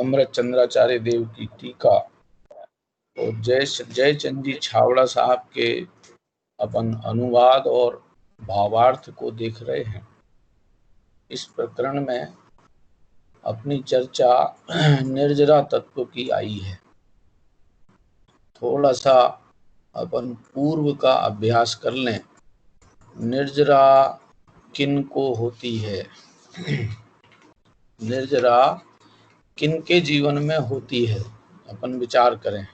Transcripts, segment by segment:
अमृतचंद्राचार्य देव की टीका और जयचंद जी छावड़ा साहब के अपन अनुवाद और भावार्थ को देख रहे हैं। इस प्रकरण में अपनी चर्चा निर्जरा तत्व की आई है। थोड़ा सा अपन पूर्व का अभ्यास कर लें। निर्जरा किन को होती है? निर्जरा किन के जीवन में होती है, अपन विचार करें।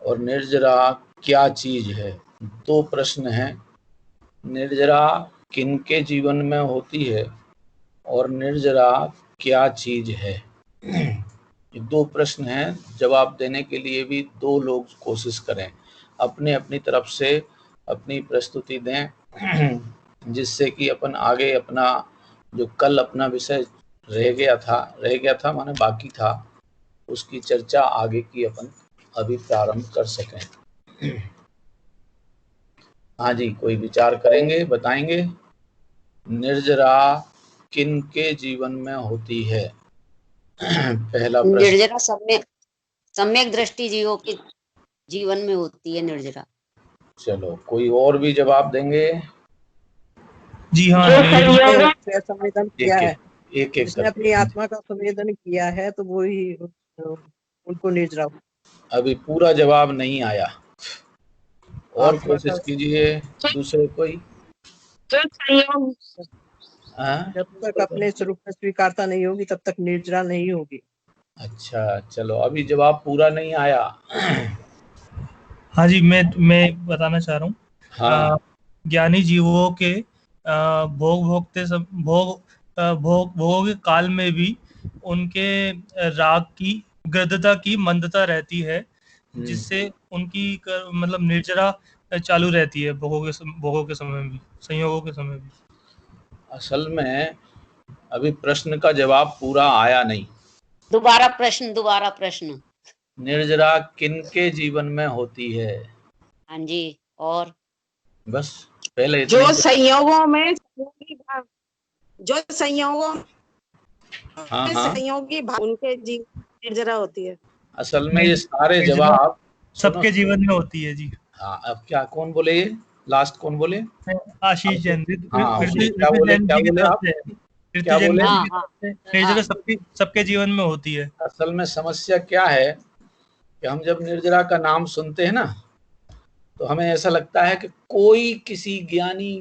और निर्जरा क्या चीज है? दो प्रश्न हैं। निर्जरा किन के जीवन में होती है और निर्जरा क्या चीज है? ये दो प्रश्न हैं। जवाब देने के लिए भी दो लोग कोशिश करें, अपने अपनी तरफ से अपनी प्रस्तुति दें, जिससे कि अपन आगे अपना जो कल अपना विषय रह गया था माने बाकी था, उसकी चर्चा आगे की अपन अभी प्रारंभ कर सकें। हाँ जी, कोई विचार करेंगे, बताएंगे? निर्जरा किन के जीवन में होती है? पहला प्रश्न। निर्जरा सम्यक दृष्टि जीवों के जीवन में होती है निर्जरा। चलो, कोई और भी जवाब देंगे? जी हाँ, संवेदन किया है, जिसने अपनी आत्मा का संवेदन किया है तो वो ही उनको निर्जरा। अभी पूरा जवाब नहीं आया, और कोशिश कीजिए। दूसरे कोई? जब तक अपने स्वरूप में स्वीकारता नहीं होगी तब तक निर्जरा नहीं होगी। अच्छा, चलो, अभी जवाब पूरा नहीं आया। हाँ जी, मैं बताना चाह रहा हूँ। हाँ। ज्ञानी जीवों के भोगों के काल में भी उनके राग की गृद्धता की मंदता रहती है, जिससे उनकी मतलब निर्जरा चालू रहती है भोगों के समय भी, संयोगों के समय भी। असल में अभी प्रश्न का जवाब पूरा आया नहीं। दोबारा प्रश्न। निर्जरा किनके जीवन में होती है? हाँ जी, और बस पहले जो संयोगों में संयोगी उनके जीवन निर्जरा होती है। असल में ये सारे जवाब सबके जीवन में होती है जी। हाँ, अब क्या कौन बोले? ये लास्ट कौन बोले? आशीष जैन। क्या बोले आप? क्या बोले? निर्जरा सबके जीवन में होती है। असल में समस्या क्या है कि हम जब निर्जरा का नाम सुनते हैं ना, तो हमें ऐसा लगता है कि कोई किसी ज्ञानी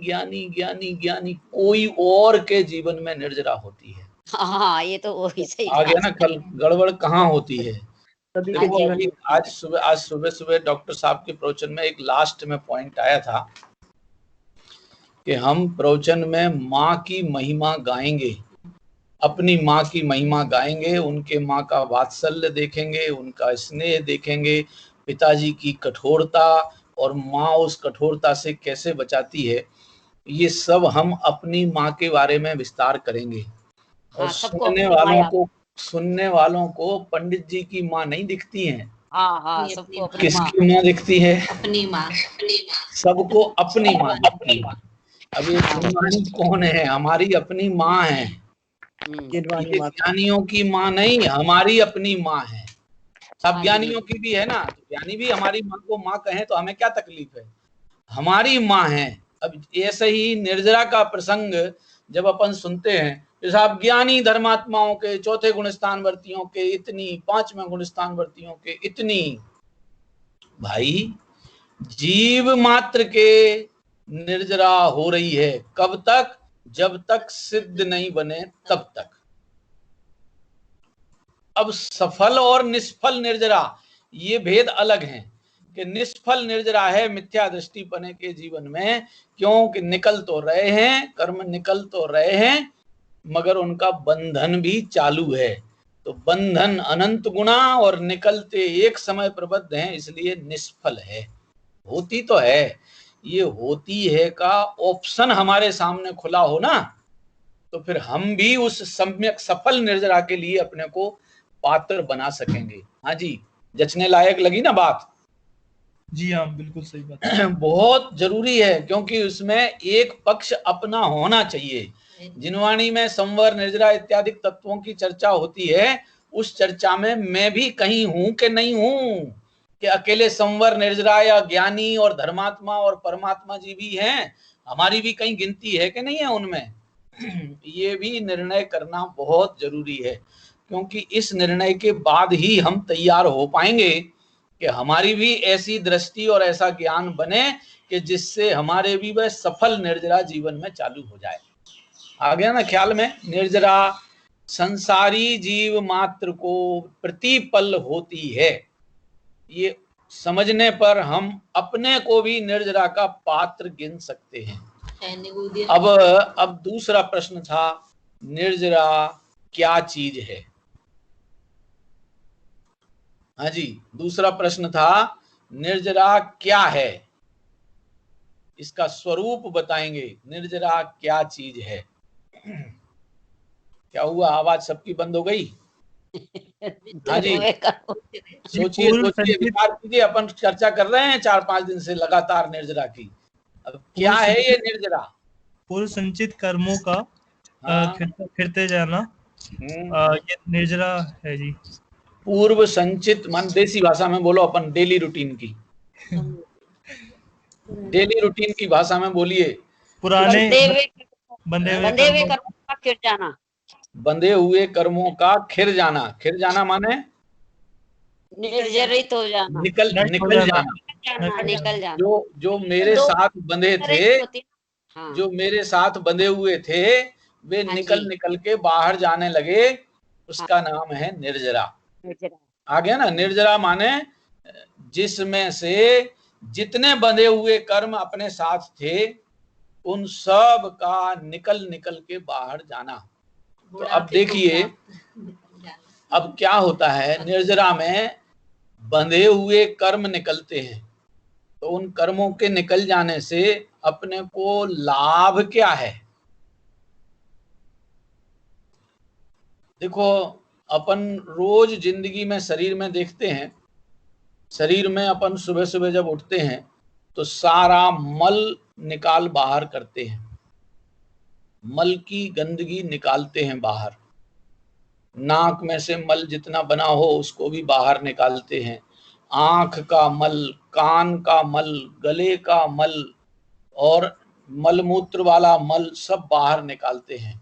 कोई और के जीवन में निर्जरा होती है। हाँ, ये तो वही सही आ गया ना, कल गड़बड़ कहाँ होती है। आज सुबह डॉक्टर साहब के प्रवचन में एक लास्ट में पॉइंट आया था कि हम प्रवचन में माँ की महिमा गाएंगे, अपनी माँ की महिमा गाएंगे, उनके माँ का वात्सल्य देखेंगे, उनका स्नेह देखेंगे, पिताजी की कठोरता और माँ उस कठोरता से कैसे बचाती है, ये सब हम अपनी माँ के बारे में विस्तार करेंगे। और सुनने वालों को पंडित जी की माँ नहीं दिखती है। सबको किसकी माँ दिखती है? अपनी माँ। सबको अपनी माँ दिखती है। अब ये ज्ञानी कौन है? हमारी अपनी माँ है। ये ज्ञानियों की माँ नहीं, हमारी अपनी माँ है। सब ज्ञानियों की भी है ना, ज्ञानी भी हमारी माँ को माँ कहें तो हमें क्या तकलीफ है? हमारी माँ है। अब ऐसे ही निर्जरा का प्रसंग जब अपन सुनते हैं, साहब ज्ञानी धर्मात्माओं के चौथे गुणस्थान वर्तियों के इतनी, पांचवें गुणस्थान वर्तियों के इतनी। भाई, जीव मात्र के निर्जरा हो रही है। कब तक? जब तक सिद्ध नहीं बने तब तक। अब सफल और निष्फल निर्जरा, ये भेद अलग हैं कि निष्फल निर्जरा है मिथ्या दृष्टि पने के जीवन में, क्योंकि निकल तो रहे हैं, कर्म निकल तो रहे हैं, मगर उनका बंधन भी चालू है। तो बंधन अनंत गुना और निकलते एक समय प्रबद्ध हैं, इसलिए निष्फल है। होती तो है, ये होती है का ऑप्शन हमारे सामने खुला हो ना, तो फिर हम भी उस सम्यक सफल निर्जरा के लिए अपने को पात्र बना सकेंगे। हाँ जी, जचने लायक लगी ना बात? जी हाँ, बिल्कुल सही बात। बहुत जरूरी है, क्योंकि उसमें एक पक्ष अपना होना चाहिए। जिनवाणी में संवर, निर्जरा इत्यादि तत्वों की चर्चा होती है, उस चर्चा में मैं भी कहीं हूं कि नहीं हूं, कि अकेले संवर निर्जरा या ज्ञानी और धर्मात्मा और परमात्मा जी भी हैं, हमारी भी कहीं गिनती है कि नहीं है उनमें। ये भी निर्णय करना बहुत जरूरी है, क्योंकि इस निर्णय के बाद ही हम तैयार हो पाएंगे कि हमारी भी ऐसी दृष्टि और ऐसा ज्ञान बने कि जिससे हमारे भी वह सफल निर्जरा जीवन में चालू हो जाए। आ गया ना ख्याल में? निर्जरा संसारी जीव मात्र को प्रतिपल होती है, ये समझने पर हम अपने को भी निर्जरा का पात्र गिन सकते हैं। अब दूसरा प्रश्न था, निर्जरा क्या चीज है? हाँ जी, दूसरा प्रश्न था, निर्जरा क्या है? इसका स्वरूप बताएंगे, निर्जरा क्या चीज है? क्या हुआ, आवाज सबकी बंद हो गई? हाँ जी, सोचिए सोचिए, विचार कीजिए। अपन चर्चा कर रहे हैं 4-5 दिन से लगातार निर्जरा की। अब क्या है ये निर्जरा? पूर्व संचित कर्मों का फिरते जाना, ये निर्जरा है जी। पूर्व संचित मन, देसी भाषा में बोलो, अपन डेली रूटीन की डेली रूटीन की भाषा में बोलिए। पुराने बंधे हुए कर्मों का खिर जाना, बंधे हुए कर्मों का खिर जाना। खिर जाना माने निर्जरित हो जाना, निकल जाना। जो मेरे साथ बंधे थे, जो मेरे साथ बंधे हुए थे, वे निकल के बाहर जाने लगे, उसका नाम है निर्जरा। आ गया ना? निर्जरा माने जिसमें से जितने बंधे हुए कर्म अपने साथ थे, उन सब का निकल के बाहर जाना। तो अब देखिए, अब क्या होता है, निर्जरा में बंधे हुए कर्म निकलते हैं, तो उन कर्मों के निकल जाने से अपने को लाभ क्या है? देखो, अपन रोज जिंदगी में शरीर में देखते हैं, शरीर में अपन सुबह सुबह जब उठते हैं तो सारा मल निकाल बाहर करते हैं, मल की गंदगी निकालते हैं बाहर। नाक में से मल जितना बना हो उसको भी बाहर निकालते हैं, आंख का मल, कान का मल, गले का मल और मलमूत्र वाला मल सब बाहर निकालते हैं।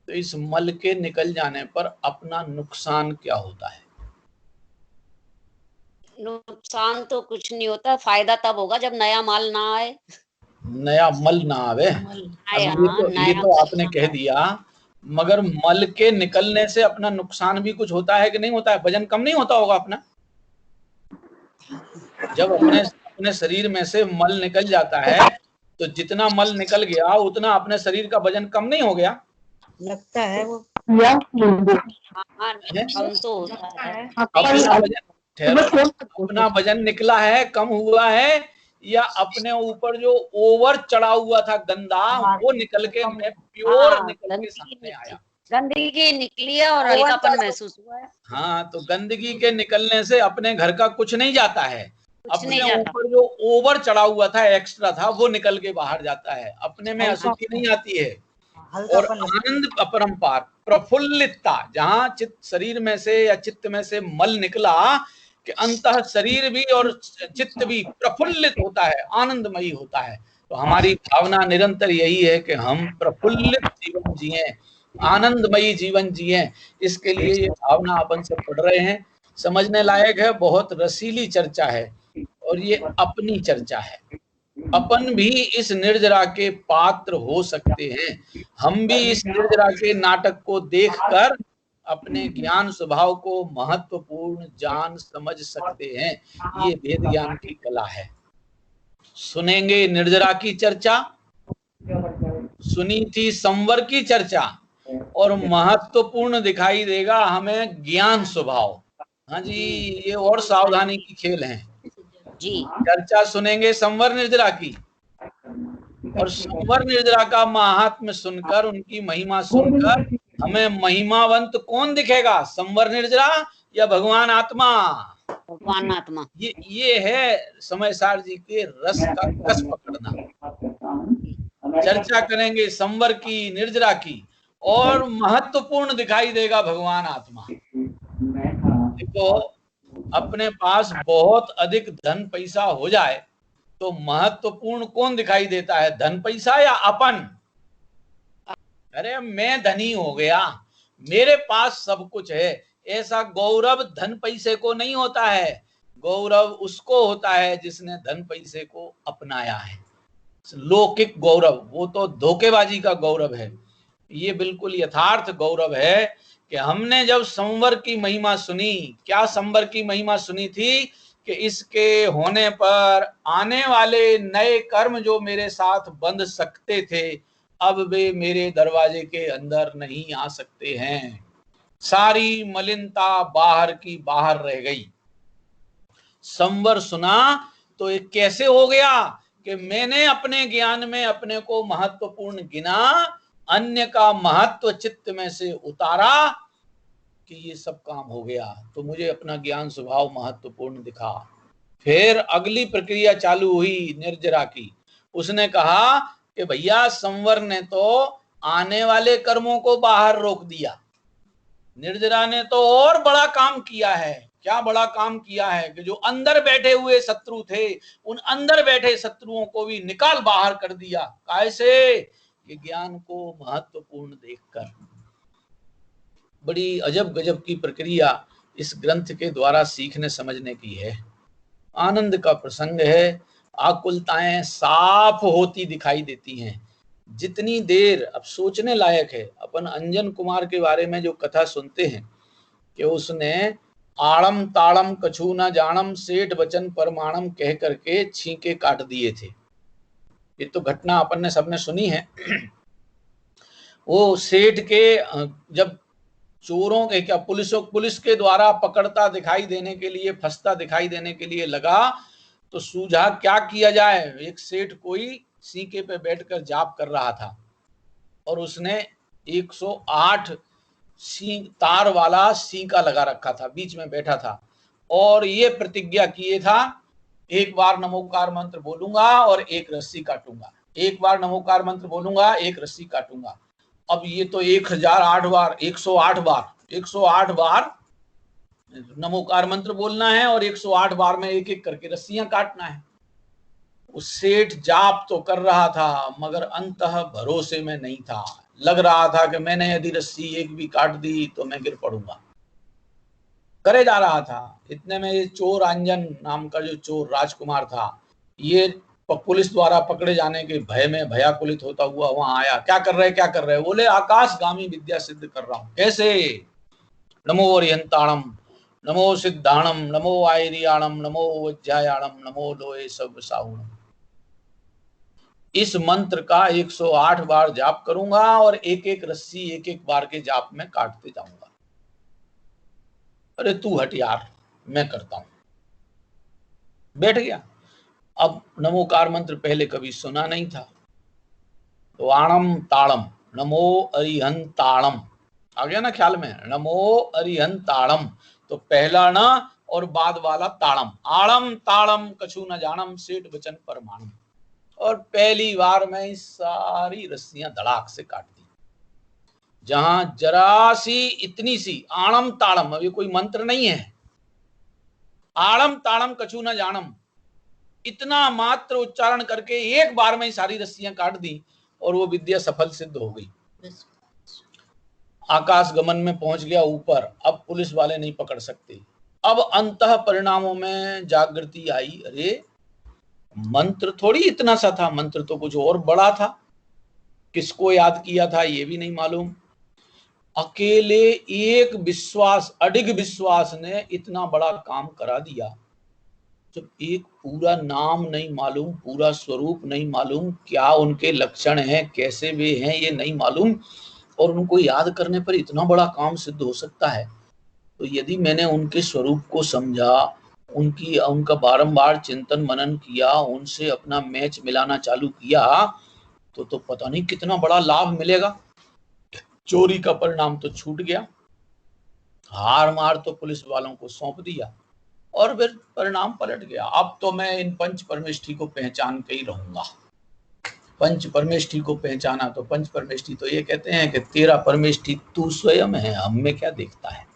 तो इस मल के निकल जाने पर अपना नुकसान क्या होता है? नुकसान तो कुछ नहीं होता, फायदा तब होगा जब नया माल ना आए, नया मल ना आवे। ये तो आपने कह दिया, मगर मल के निकलने से अपना नुकसान भी कुछ होता है कि नहीं होता है? वजन कम नहीं होता होगा अपना? जब अपने शरीर में से मल निकल जाता है तो जितना मल निकल गया उतना अपने शरीर का वजन कम नहीं हो गया? लगता है वो कम तो होता है। अपना वजन निकला है, कम हुआ है, या अपने ऊपर जो ओवर चढ़ा हुआ था गंदा, वो निकल के प्योर निकल के सामने आया? गंदगी निकली है और हल्कापन महसूस हुआ है। हाँ, तो गंदगी के निकलने से अपने घर का कुछ नहीं जाता है, अपने ऊपर जो ओवर चढ़ा हुआ था, एक्स्ट्रा था, वो निकल के बाहर जाता है। अपने में अशुद्धि नहीं आती है। और आनंद अपरंपार, प्रफुल्लितता, जहाँ चित्त शरीर में से या चित्त में से मल निकला कि अंतः शरीर भी और चित्त भी प्रफुल्लित होता है, आनंदमयी होता है। तो हमारी भावना निरंतर यही है कि हम प्रफुल्लित जीवन जिए, आनंदमयी जीवन जिए। इसके लिए ये भावना अपन सब पढ़ रहे हैं, समझने लायक है, बहुत रसीली चर्चा है और ये अपनी चर्चा है। अपन भी इस निर्जरा के पात्र हो सकते हैं, हम भी इस निर्जरा के नाटक को देखकर अपने ज्ञान स्वभाव को महत्वपूर्ण जान समझ सकते हैं। ये वेद ज्ञान की कला है। सुनेंगे निर्जरा की चर्चा, सुनी थी संवर की चर्चा, और महत्वपूर्ण दिखाई देगा हमें ज्ञान स्वभाव। हाँ जी, ये और सावधानी की खेल है जी। चर्चा सुनेंगे संवर निर्जरा की, और संवर निर्जरा का महात्म्य सुनकर, उनकी महिमा सुनकर हमें महिमावंत कौन दिखेगा, संवर निर्जरा या भगवान आत्मा? भगवान आत्मा। ये है समय सार जी के रस का कस पकड़ना। चर्चा करेंगे संवर की, निर्जरा की, और महत्वपूर्ण दिखाई देगा भगवान आत्मा। देखो, अपने पास बहुत अधिक धन पैसा हो जाए तो महत्वपूर्ण कौन दिखाई देता है, धन पैसा या अपन? अरे मैं धनी हो गया, मेरे पास सब कुछ है, ऐसा गौरव धन पैसे को नहीं होता है। गौरव उसको होता है जिसने धन पैसे को अपनाया है। लौकिक गौरव वो तो धोखेबाजी का गौरव है। ये बिल्कुल यथार्थ गौरव है कि हमने जब संवर की महिमा सुनी, क्या संवर की महिमा सुनी थी कि इसके होने पर आने वाले नए कर्म जो मेरे साथ बंध सकते थे, अब वे मेरे दरवाजे के अंदर नहीं आ सकते हैं। सारी मलिनता बाहर की बाहर रह गई। संवर सुना तो ये कैसे हो गया कि मैंने अपने ज्ञान में अपने को महत्वपूर्ण गिना, अन्य का महत्व चित्त में से उतारा कि ये सब काम हो गया, तो मुझे अपना ज्ञान स्वभाव महत्वपूर्ण दिखा। फिर अगली प्रक्रिया चालू हुई निर्जरा की। उसने कहा कि भैया संवर ने तो आने वाले कर्मों को बाहर रोक दिया, निर्जरा ने तो और बड़ा काम किया है। क्या बड़ा काम किया है कि जो अंदर बैठे हुए शत्रु थे, उन अंदर बैठे शत्रुओं को भी निकाल बाहर कर दिया। कैसे? कि ज्ञान को महत्वपूर्ण देखकर। बड़ी अजब गजब की प्रक्रिया इस ग्रंथ के द्वारा सीखने समझने की है। आनंद का प्रसंग है। आकुलताएं साफ होती दिखाई देती हैं। जितनी देर, अब सोचने लायक है, अपन अंजन कुमार के बारे में जो कथा सुनते हैं कि उसने आड़म ताड़म कछु न जानम सेठ बचन परमाणम कह करके छींके काट दिए थे। ये तो घटना अपन ने सबने सुनी है। वो सेठ के जब चोरों के क्या पुलिस के द्वारा पकड़ता दिखाई देने के लिए, फंसता दिखाई देने के लिए लगा, तो सूझा क्या किया जाए। एक सेठ कोई सीके पे बैठकर जाप कर रहा था और उसने 108 तार वाला सीका लगा रखा था, बीच में बैठा था और ये प्रतिज्ञा किए था, एक बार नमोकार मंत्र बोलूंगा और एक रस्सी काटूंगा, एक बार नमोकार मंत्र बोलूंगा, एक रस्सी काटूंगा। अब ये तो 1008 बार, 108 बार नमोकार मंत्र बोलना है और 108 बार में एक एक करके रस्सियां काटना है। उस सेठ जाप तो कर रहा था मगर अंतः भरोसे में नहीं था। लग रहा था कि मैंने यदि रस्सी एक भी काट दी तो मैं गिर पड़ूंगा। करे जा रहा था। इतने में ये चोर अंजन नाम का जो चोर राजकुमार था, ये पुलिस द्वारा पकड़े जाने के भय में भयाकुलित होता हुआ वहां आया। क्या कर रहे? बोले आकाशगामी विद्या सिद्ध कर रहा हूं। कैसे? नमो अरिहंताणम, नमो सिद्धाणम, नमो आयरियाणम, नमो वज्रायाणम, नमो लोहे सब साहुणम। इस मंत्र का 108 बार जाप करूंगा और एक एक रस्सी एक एक बार के जाप में काटते जाऊंगा। अरे तू हट यार, मैं करता हूं। बैठ गया। अब नमोकार मंत्र पहले कभी सुना नहीं था, तो आणम ताड़म, नमो अरिहंताणम आ गया ना ख्याल में, नमो अरिहंताणम, तो पहला न और बाद वाला ताड़म, आड़म ताड़म कछु न जानम सेठ बचन परमाणम। और पहली बार में सारी रस्सियां धड़ाक से काट दी। जहां जरा सी इतनी सी आड़म ताड़म, अभी कोई मंत्र नहीं है, आड़म ताड़म कछु न जानम, इतना मात्र उच्चारण करके एक बार में ही सारी रस्सियां काट दी और वो विद्या सफल सिद्ध हो गई। आकाश गमन में पहुंच गया ऊपर। अब पुलिस वाले नहीं पकड़ सकते। अब अंतः परिणामों में जागृति आई। अरे मंत्र थोड़ी इतना सा था, मंत्र तो कुछ और बड़ा था। किसको याद किया था ये भी नहीं मालूम। अकेले एक विश्वास, अडिग विश्वास ने इतना बड़ा काम करा दिया। जब एक पूरा नाम नहीं मालूम, पूरा स्वरूप नहीं मालूम, क्या उनके लक्षण हैं, कैसे वे हैं ये नहीं मालूम, और उनको याद करने पर इतना बड़ा काम सिद्ध हो सकता है, तो यदि मैंने उनके स्वरूप को समझा, उनका बारंबार चिंतन मनन किया, उनसे अपना मैच मिलाना चालू किया, तो पता नहीं कितना बड़ा लाभ मिलेगा। चोरी का परिणाम तो छूट गया, हार मार तो पुलिस वालों को सौंप दिया और फिर परिणाम पलट गया। अब तो मैं इन पंच परमेष्ठी को पहचान के ही रहूंगा। पंच परमेष्ठी को पहचाना तो पंच परमेष्ठी तो ये कहते हैं कि तेरा परमेष्ठी तू स्वयं है, हम में क्या देखता है।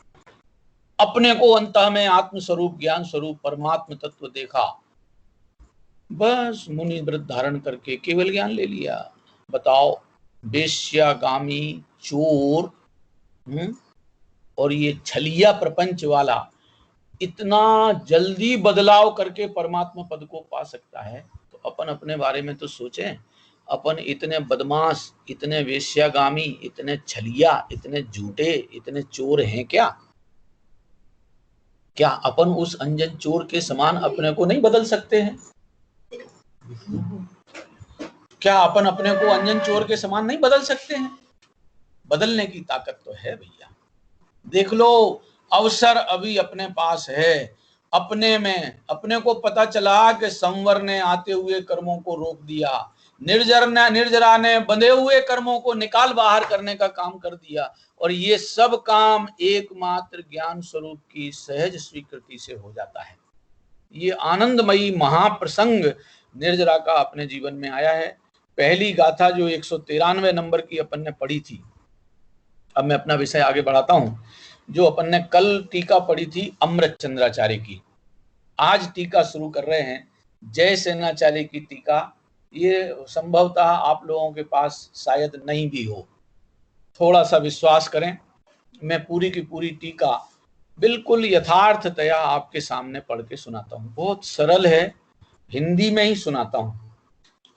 अपने को अंतः में आत्म स्वरूप ज्ञान स्वरूप परमात्म तत्व देखा, बस मुनि व्रत धारण करके केवल ज्ञान ले लिया। बताओ, वेश्यागामी, चोर और ये छलिया प्रपंच वाला इतना जल्दी बदलाव करके परमात्मा पद को पा सकता है, तो अपन अपने बारे में तो सोचें। अपन इतने बदमाश, इतने वेश्यागामी, इतने छलिया, इतने झूठे, इतने चोर हैं क्या? क्या अपन उस अंजन चोर के समान अपने को नहीं बदल सकते हैं? क्या अपन अपने को अंजन चोर के समान नहीं बदल सकते हैं? बदलने की ताकत तो है भैया। देख लो, अवसर अभी अपने पास है। अपने में अपने को पता चला कि संवर ने आते हुए कर्मों को रोक दिया, निर्जरा ने बंधे हुए कर्मों को निकाल बाहर करने का काम कर दिया, और ये सब काम एकमात्र ज्ञान स्वरूप की सहज स्वीकृति से हो जाता है। ये आनंदमयी महाप्रसंग निर्जरा का अपने जीवन में आया है। पहली गाथा जो 193 नंबर की अपन ने पढ़ी थी, अब मैं अपना विषय आगे बढ़ाता हूं। जो अपन ने कल टीका पढ़ी थी अमृत चंद्राचार्य की, आज टीका शुरू कर रहे हैं जय सेनाचार्य की टीका। ये संभवतः आप लोगों के पास शायद नहीं भी हो, थोड़ा सा विश्वास करें। मैं पूरी की पूरी टीका बिल्कुल यथार्थतया आपके सामने पढ़ के सुनाता हूँ। बहुत सरल है, हिंदी में ही सुनाता हूँ।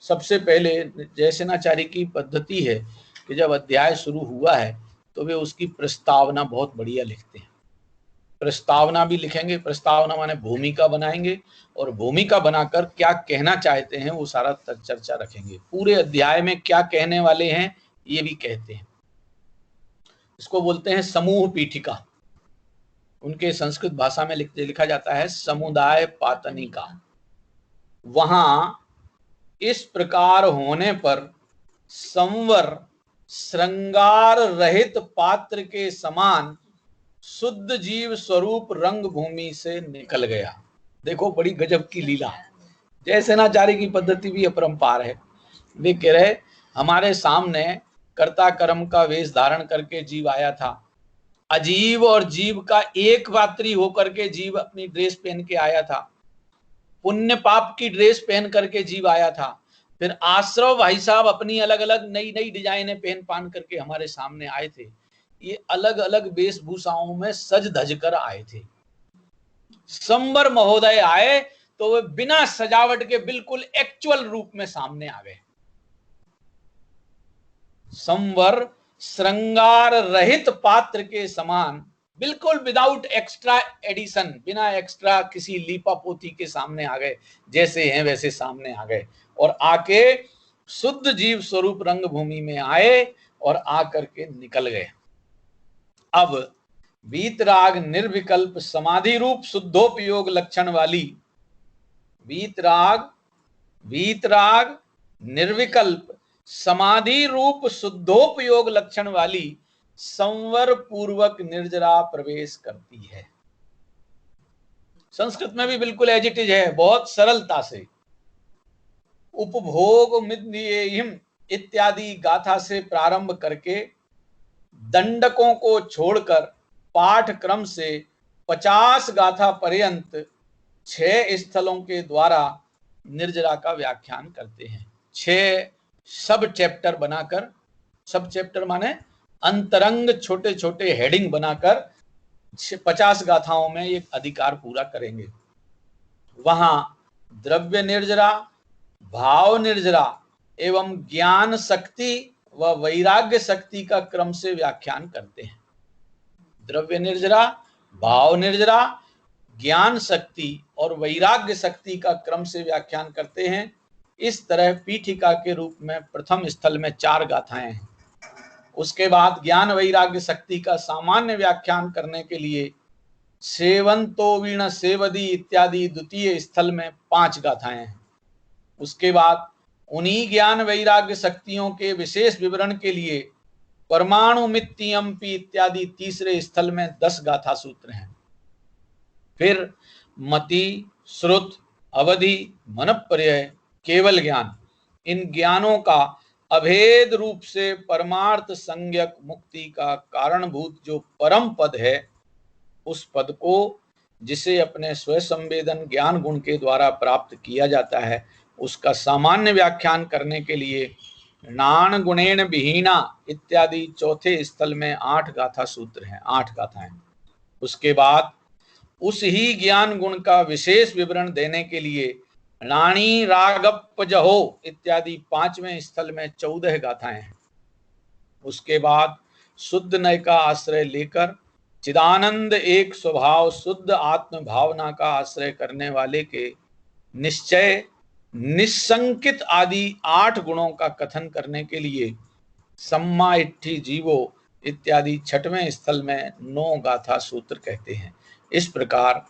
सबसे पहले जय सेनाचार्य की पद्धति है कि जब अध्याय शुरू हुआ है तो वे उसकी प्रस्तावना बहुत बढ़िया लिखते हैं। प्रस्तावना भी लिखेंगे, प्रस्तावना माने भूमिका बनाएंगे, और भूमिका बनाकर क्या कहना चाहते हैं वो सारा चर्चा रखेंगे। पूरे अध्याय में क्या कहने वाले हैं ये भी कहते हैं। इसको बोलते हैं समूह पीठिका। उनके संस्कृत भाषा में लिखा जाता है समुदाय पातनिका। वहां इस प्रकार होने पर संवर श्रृंगार रहित पात्र के समान शुद्ध जीव स्वरूप रंग भूमि से निकल गया। देखो, बड़ी गजब की लीला। जय सेनाचार्य की पद्धति भी अपरंपार है। वे कह रहे, हमारे सामने कर्ता कर्म का वेश धारण करके जीव आया था। अजीव और जीव का एक पात्री होकर के जीव अपनी ड्रेस पहन के आया था। पुण्य पाप की ड्रेस पहन करके जीव आया था। फिर आश्रव भाई साहब अपनी अलग अलग नई नई डिजाइनें पहन पान करके हमारे सामने आए थे। ये अलग अलग वेशभूषाओं में सज धज कर आए थे। संवर महोदय आए तो वे बिना सजावट के बिल्कुल एक्चुअल रूप में सामने आ गए। संवर श्रृंगार रहित पात्र के समान, बिल्कुल विदाउट एक्स्ट्रा एडिशन, बिना एक्स्ट्रा किसी लीपा पोती के सामने आ गए। जैसे हैं वैसे सामने आ गए, और आके शुद्ध जीव स्वरूप रंग भूमि में आए और आकर के निकल गए। अब वीतराग निर्विकल्प समाधि रूप शुद्धोपयोग लक्षण वाली, वीतराग निर्विकल्प समाधि रूप शुद्धोपयोग लक्षण वाली संवर पूर्वक निर्जरा प्रवेश करती है। संस्कृत में भी बिल्कुल एज इट इज है, बहुत सरलता से। उपभोग मिद्येहिम इत्यादि गाथा से प्रारंभ करके दंडकों को छोड़कर पाठ क्रम से 50 गाथा पर्यंत 6 स्थलों के द्वारा निर्जरा का व्याख्यान करते हैं। 6 सब चैप्टर बनाकर, सब चैप्टर माने अंतरंग छोटे छोटे हेडिंग बनाकर 50 गाथाओं में एक अधिकार पूरा करेंगे। वहां द्रव्य निर्जरा, भाव निर्जरा एवं ज्ञान शक्ति व वैराग्य शक्ति का क्रम से व्याख्यान करते हैं। द्रव्य निर्जरा, भाव निर्जरा, ज्ञान शक्ति और वैराग्य शक्ति का क्रम से व्याख्यान करते हैं। इस तरह पीठिका के रूप में प्रथम स्थल में 4 गाथाएं हैं। उसके बाद ज्ञान वैराग्य शक्ति का सामान्य व्याख्यान करने के लिए सेवंतो वीण सेवदी इत्यादि द्वितीय स्थल में 5 गाथाएं हैं। उसके बाद उन्हीं ज्ञान वैराग्य शक्तियों के विशेष विवरण के लिए परमाणु मित्यम्पि इत्यादि तीसरे स्थल में 10 गाथा सूत्र हैं। फिर मति, श्रुत, अवधि, मनपर्यय, केवल ज्ञान, इन ज्ञानों का अभेद रूप से परमार्थ संज्ञक मुक्ति का कारणभूत जो परम पद है उस पद को जिसे अपने स्वसंवेदन ज्ञान गुण के द्वारा प्राप्त किया जाता है, उसका सामान्य व्याख्यान करने के लिए नान गुणेन विहीना इत्यादि चौथे स्थल में 8 गाथा सूत्र हैं, 8 गाथाएं। उसके बाद उस ही ज्ञान गुण का विशेष विवरण देने के लिए रानी रागपजहो इत्यादि 5वें स्थल में 14 गाथाएं हैं। उसके बाद शुद्ध नय का आश्रय लेकर चिदानंद एक स्वभाव शुद्ध आत्म भावना का आश्रय करने वाले के निश्चय निसंकित आदि 8 गुणों का कथन करने के लिए सम्मा इट्ठी जीवो इत्यादि 6वें स्थल में 9 गाथा सूत्र कहते हैं। इस प्रकार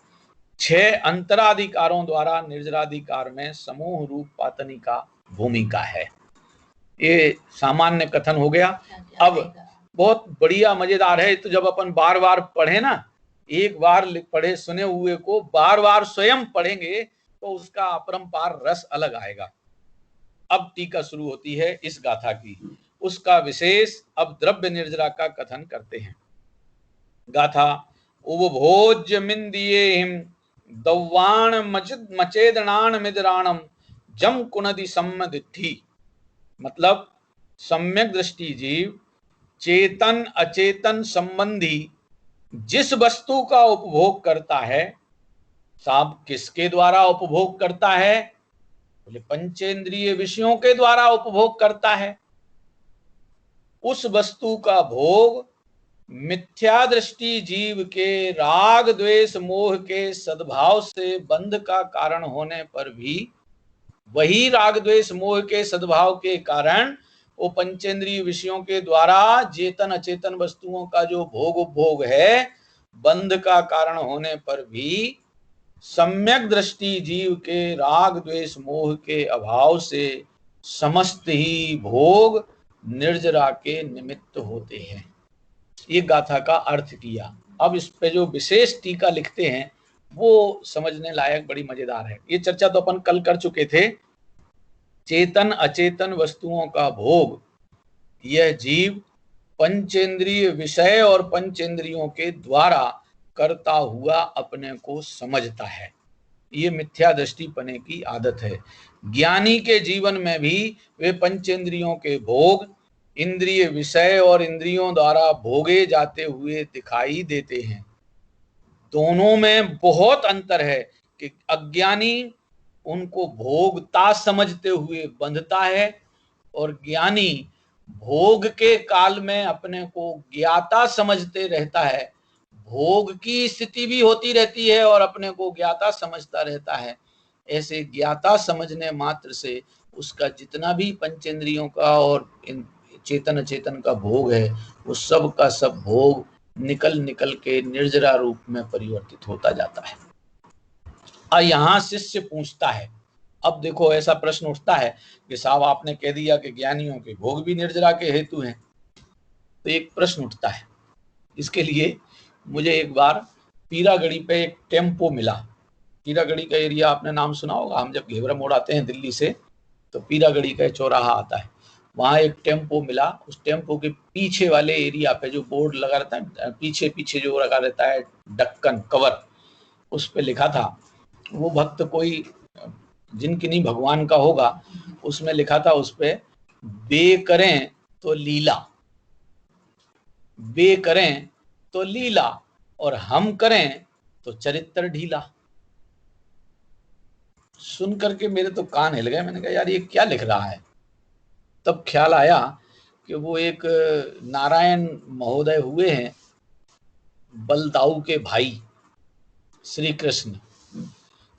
6 अंतराधिकारों द्वारा निर्जराधिकार में समूह रूप पातनी का भूमिका है। ये सामान्य कथन हो गया। अब बहुत बढ़िया मजेदार है, तो जब अपन बार बार पढ़े ना, एक बार पढ़े सुने हुए को बार बार स्वयं पढ़ेंगे तो उसका अपरंपार रस अलग आएगा। अब टीका शुरू होती है इस गाथा की, उसका विशेष अब द्रव्य निर्जरा का कथन करते हैं। गाथा उपभोज्य मिंदियेहिम दव्वाण मचेदनान मिदराणम जम कुनदि सम्मदिठी। मतलब सम्यक दृष्टि जीव चेतन अचेतन संबंधी जिस वस्तु का उपभोग करता है, साहब किसके द्वारा उपभोग करता है? बोले पंचेंद्रिय विषयों के द्वारा उपभोग करता है। उस वस्तु का भोग मिथ्या दृष्टि जीव के राग द्वेष मोह के सद्भाव से बंध का कारण होने पर भी वही राग द्वेष मोह के सद्भाव के कारण वो पंचेंद्रिय विषयों के द्वारा चेतन अचेतन वस्तुओं का जो भोग उपभोग है, बंध का कारण होने पर भी सम्यक दृष्टि जीव के राग द्वेष मोह के अभाव से समस्त ही भोग निर्जरा के निमित्त होते हैं। ये गाथा का अर्थ किया। अब इस पे जो विशेष टीका लिखते हैं वो समझने लायक बड़ी मजेदार है। ये चर्चा तो अपन कल कर चुके थे। चेतन अचेतन वस्तुओं का भोग यह जीव पंचेंद्रिय विषय और पंचेंद्रियों के द्वारा करता हुआ अपने को समझता है। ये मिथ्या दृष्टि पने की आदत है। ज्ञानी के जीवन में भी वे पंचेंद्रियों के भोग इंद्रिय विषय और इंद्रियों द्वारा भोगे जाते हुए दिखाई देते हैं। दोनों में बहुत अंतर है कि अज्ञानी उनको भोगता समझते हुए बंधता है और ज्ञानी भोग के काल में अपने को ज्ञाता समझते रहता है। भोग की स्थिति भी होती रहती है और अपने को ज्ञाता समझता रहता है। ऐसे ज्ञाता समझने मात्र से उसका जितना भी पंचेंद्रियों का और चेतन अचेतन का भोग है वो सब का सब भोग निकल निकल के निर्जरा रूप में परिवर्तित होता जाता है। यहाँ शिष्य पूछता है, अब देखो ऐसा प्रश्न उठता है कि साहब आपने कह दिया कि ज्ञानियों के भोग भी निर्जरा के हेतु हैं, तो एक प्रश्न उठता है। इसके लिए मुझे एक बार पीरागढ़ी पे एक टेम्पो मिला। पीरागढ़ी का एरिया आपने नाम सुना होगा। हम जब घेवरा मोड़ आते हैं दिल्ली से तो पीरागढ़ी का चौराहा आता है, वहां एक टेम्पो मिला। उस टेम्पो के पीछे वाले एरिया पे जो बोर्ड लगा रहता है, पीछे पीछे जो लगा रहता है ढक्कन कवर, उस पे लिखा था, वो भक्त कोई जिनकिन्हीं भगवान का होगा, उसमें लिखा था उस पे, बे करें तो लीला, बे करें तो लीला और हम करें तो चरित्र ढीला। सुन करके मेरे तो कान हिल गए। मैंने कहा यार ये क्या लिख रहा है। तब ख्याल आया कि वो एक नारायण महोदय हुए हैं, बलदाऊ के भाई श्री कृष्ण।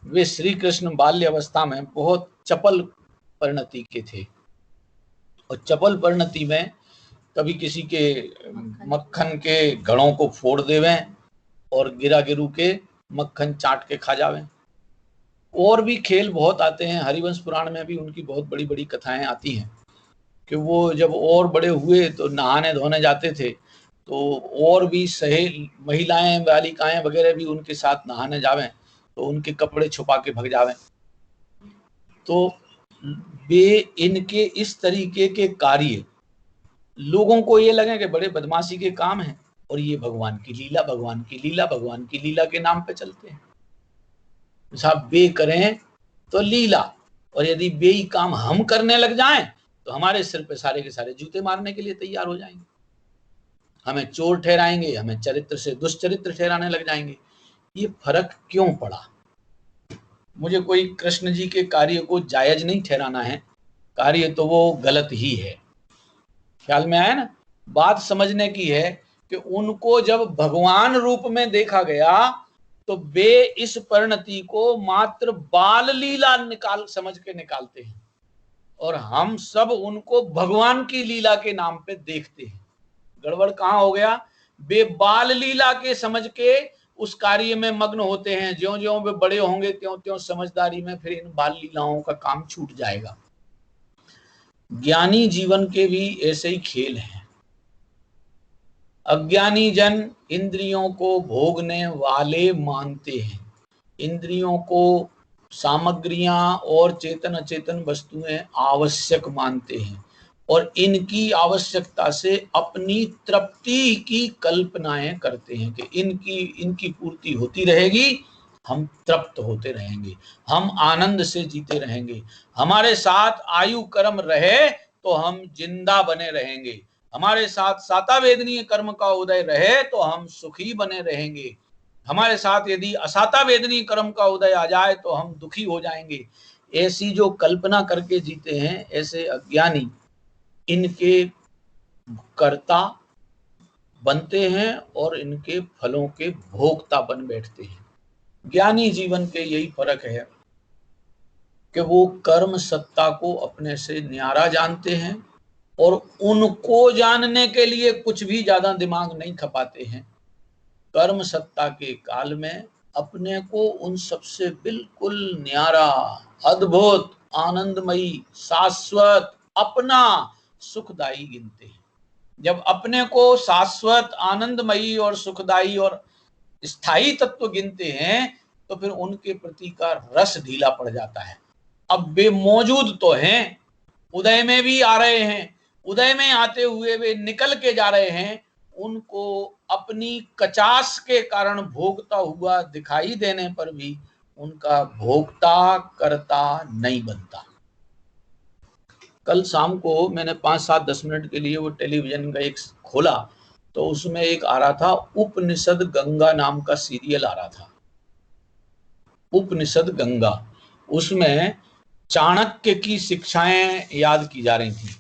वे श्री कृष्ण बाल्य अवस्था में बहुत चपल परिणति के थे और चपल परिणति में कभी किसी के मक्खन के घड़ों को फोड़ देवें और गिरा गिरू के मक्खन चाट के खा जावें। और भी खेल बहुत आते हैं। हरिवंश पुराण में भी उनकी बहुत बड़ी बड़ी कथाएं आती हैं कि वो जब और बड़े हुए तो नहाने धोने जाते थे, तो और भी सहेली महिलाएं बालिकाएं वगैरह भी उनके साथ नहाने जावें तो उनके कपड़े छुपा के भग जावें। तो वे इनके इस तरीके के कार्य लोगों को ये लगे कि बड़े बदमाशी के काम हैं और ये भगवान की लीला, भगवान की लीला, भगवान की लीला के नाम पे चलते हैं। साहब बे करें तो लीला, और यदि बेई काम हम करने लग जाएं तो हमारे सिर पे सारे के सारे जूते मारने के लिए तैयार हो जाएंगे, हमें चोर ठहराएंगे, हमें चरित्र से दुष्चरित्र ठहराने लग जाएंगे। ये फर्क क्यों पड़ा? मुझे कोई कृष्ण जी के कार्य को जायज नहीं ठहराना है, कार्य तो वो गलत ही है। ख्याल में आया ना? बात समझने की है कि उनको जब भगवान रूप में देखा गया तो वे इस परिणति को मात्र बाल लीला समझ के निकालते हैं, और हम सब उनको भगवान की लीला के नाम पे देखते हैं। गड़बड़ कहाँ हो गया? वे बाल लीला के समझ के उस कार्य में मग्न होते हैं। ज्यों ज्यों वे बड़े होंगे त्यों त्यों समझदारी में फिर इन बाल लीलाओं का काम छूट जाएगा। ज्ञानी जीवन के भी ऐसे ही खेल हैं। अज्ञानी जन इंद्रियों को भोगने वाले मानते हैं, इंद्रियों को सामग्रियां और चेतन अचेतन वस्तुएं आवश्यक मानते हैं, और इनकी आवश्यकता से अपनी तृप्ति की कल्पनाएं करते हैं कि इनकी पूर्ति होती रहेगी, हम तृप्त होते रहेंगे, हम आनंद से जीते रहेंगे, हमारे साथ आयु कर्म रहे तो हम जिंदा बने रहेंगे, हमारे साथ सातावेदनीय कर्म का उदय रहे तो हम सुखी बने रहेंगे, हमारे साथ यदि असातावेदनीय कर्म का उदय आ जाए तो हम दुखी हो जाएंगे। ऐसी जो कल्पना करके जीते हैं, ऐसे अज्ञानी इनके कर्ता बनते हैं और इनके फलों के भोक्ता बन बैठते हैं। ज्ञानी जीवन के यही फर्क है कि वो कर्म सत्ता को अपने से न्यारा जानते हैं और उनको जानने के लिए कुछ भी ज्यादा दिमाग नहीं खपाते हैं। कर्म सत्ता के काल में अपने को उन सबसे बिल्कुल न्यारा, अद्भुत, आनंदमयी, शाश्वत, अपना, सुखदायी गिनते हैं। जब अपने को शाश्वत, आनंदमयी और सुखदायी और स्थायी तत्व गिनते हैं तो फिर उनके प्रति का रस ढीला पड़ जाता है। अब वे मौजूद तो हैं, उदय में भी आ रहे हैं, उदय में आते हुए वे निकल के जा रहे हैं, उनको अपनी कचास के कारण भोगता हुआ दिखाई देने पर भी उनका भोगता करता नहीं बनता। कल शाम को मैंने 5-7-10 मिनट के लिए वो टेलीविजन का एक खोला तो उसमें एक आ रहा था, उपनिषद गंगा नाम का सीरियल आ रहा था, उपनिषद गंगा। उसमें चाणक्य की शिक्षाएं याद की जा रही थी।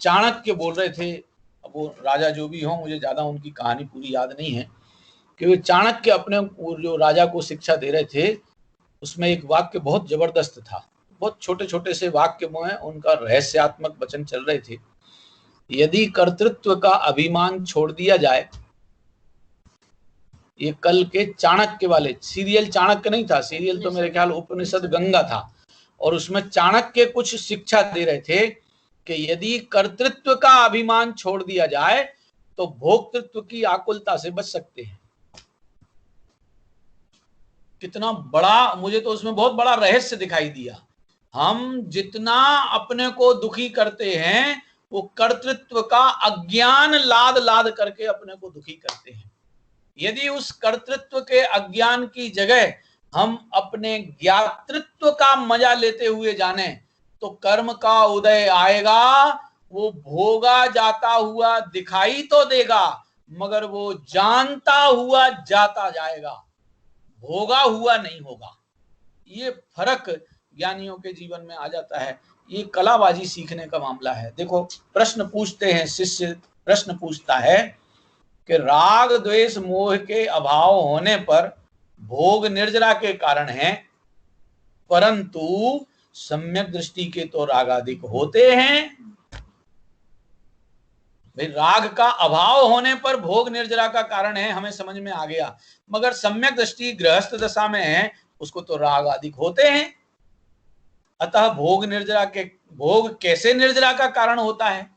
चाणक्य बोल रहे थे, अब वो राजा जो भी हो, मुझे ज्यादा उनकी कहानी पूरी याद नहीं है, कि वे चाणक्य अपने जो राजा को शिक्षा दे रहे थे, उसमें एक वाक्य बहुत जबरदस्त था। बहुत छोटे छोटे से वाक्य में उनका रहस्यात्मक वचन चल रहे थे। यदि कर्तृत्व का अभिमान छोड़ दिया जाए, ये कल के चाणक्य वाले सीरियल, चाणक्य नहीं था सीरियल, तो मेरे ख्याल उपनिषद गंगा था, और उसमें चाणक्य कुछ शिक्षा दे रहे थे कि यदि कर्तृत्व का अभिमान छोड़ दिया जाए तो भोक्तृत्व की आकुलता से बच सकते हैं। कितना बड़ा, मुझे तो उसमें बहुत बड़ा रहस्य दिखाई दिया। हम जितना अपने को दुखी करते हैं वो कर्तृत्व का अज्ञान लाद लाद करके अपने को दुखी करते हैं। यदि उस कर्तृत्व के अज्ञान की जगह हम अपने ज्ञातृत्व का मजा लेते हुए जाने तो कर्म का उदय आएगा, वो भोगा जाता हुआ दिखाई तो देगा मगर वो जानता हुआ जाता जाएगा, भोगा हुआ नहीं होगा। ये फर्क ज्ञानियों के जीवन में आ जाता है। ये कलाबाजी सीखने का मामला है। देखो, प्रश्न पूछते हैं, शिष्य प्रश्न पूछता है कि राग द्वेष मोह के अभाव होने पर भोग निर्जरा के कारण है, परंतु सम्यक दृष्टि के तो रागादिक होते हैं। भाई, राग का अभाव होने पर भोग निर्जरा का कारण है, हमें समझ में आ गया, मगर सम्यक दृष्टि गृहस्थ दशा में है, उसको तो राग आदि होते हैं। अतः भोग निर्जरा के भोग कैसे निर्जरा का कारण होता है,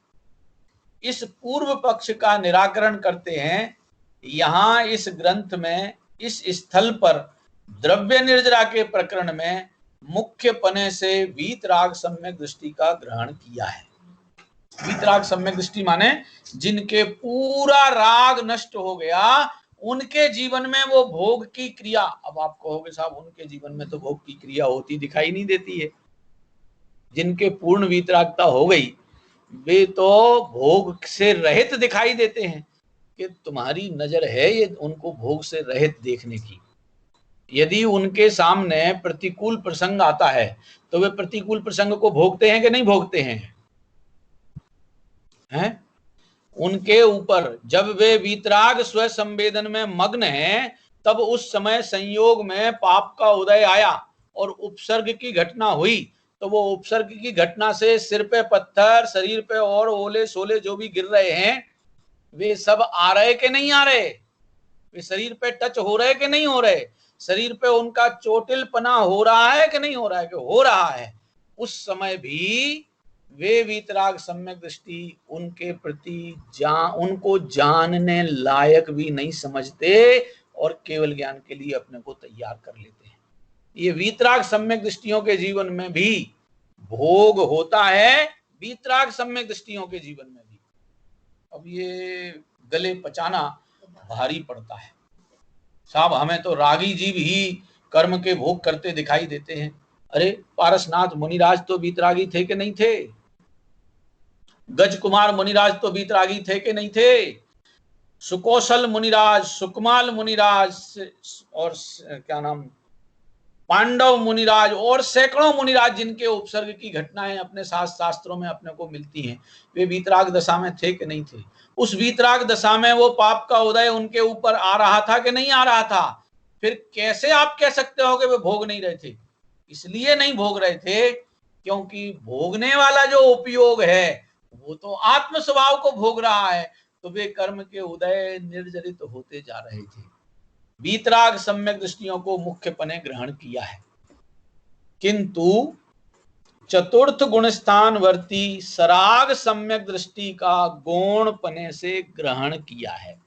इस पूर्व पक्ष का निराकरण करते हैं। यहां इस ग्रंथ में इस स्थल पर द्रव्य निर्जरा के प्रकरण में मुख्य पने से वीतराग सम्यक दृष्टि का ग्रहण किया है। वीतराग सम्यक दृष्टि माने जिनके पूरा राग नष्ट हो गया, उनके जीवन में वो भोग की क्रिया, अब आप कहोगे साहब उनके जीवन में तो भोग की क्रिया होती दिखाई नहीं देती है। जिनके पूर्ण वीतरागता हो गई वे तो भोग से रहित दिखाई देते हैं, कि तुम्हारी नजर है ये उनको भोग से रहित देखने की। यदि उनके सामने प्रतिकूल प्रसंग आता है तो वे प्रतिकूल प्रसंग को भोगते हैं कि नहीं भोगते हैं? उनके ऊपर जब वे वीतराग स्व संवेदन में मग्न हैं, तब उस समय संयोग में पाप का उदय आया और उपसर्ग की घटना हुई, तो वो उपसर्ग की घटना से सिर पे पत्थर, शरीर पे और ओले सोले जो भी गिर रहे हैं, वे सब आ रहे कि नहीं आ रहे? वे शरीर पे टच हो रहे कि नहीं हो रहे? शरीर पे उनका चोटिलपना हो रहा है कि नहीं हो रहा है? कि हो रहा है। उस समय भी वे वीतराग सम्यक दृष्टि उनके प्रति उनको जानने लायक भी नहीं समझते और केवल ज्ञान के लिए अपने को तैयार कर लेते हैं। ये वीतराग सम्यक दृष्टियों के जीवन में भी भोग होता है, वीतराग सम्यक दृष्टियों के जीवन में भी। अब ये गले पचाना भारी पड़ता है साहब, हमें तो रागी जीव ही कर्म के भोग करते दिखाई देते हैं। अरे पारसनाथ मुनिराज तो वीतरागी थे कि नहीं थे? गज कुमार मुनिराज तो वीतरागी थे कि नहीं थे? सुकौशल मुनिराज, सुकमाल मुनिराज और क्या नाम पांडव मुनिराज और सैकड़ों मुनिराज जिनके उपसर्ग की घटनाएं अपने शास्त्रों में अपने को मिलती हैं, वे वीतराग दशा में थे कि नहीं थे? उस वीतराग दशा में वो पाप का उदय उनके ऊपर आ रहा था कि नहीं आ रहा था? फिर कैसे आप कह सकते हो कि वे भोग नहीं रहे थे? इसलिए नहीं भोग रहे थे क्योंकि भोगने वाला जो उपयोग है वो तो आत्म स्वभाव को भोग रहा है, तो वे कर्म के उदय निर्जरित होते जा रहे थे। वीतराग सम्यक दृष्टियों को मुख्यपने ग्रहण किया है, किंतु चतुर्थ गुणस्थान वर्ती सराग सम्यक दृष्टि का गौणपने से ग्रहण किया है।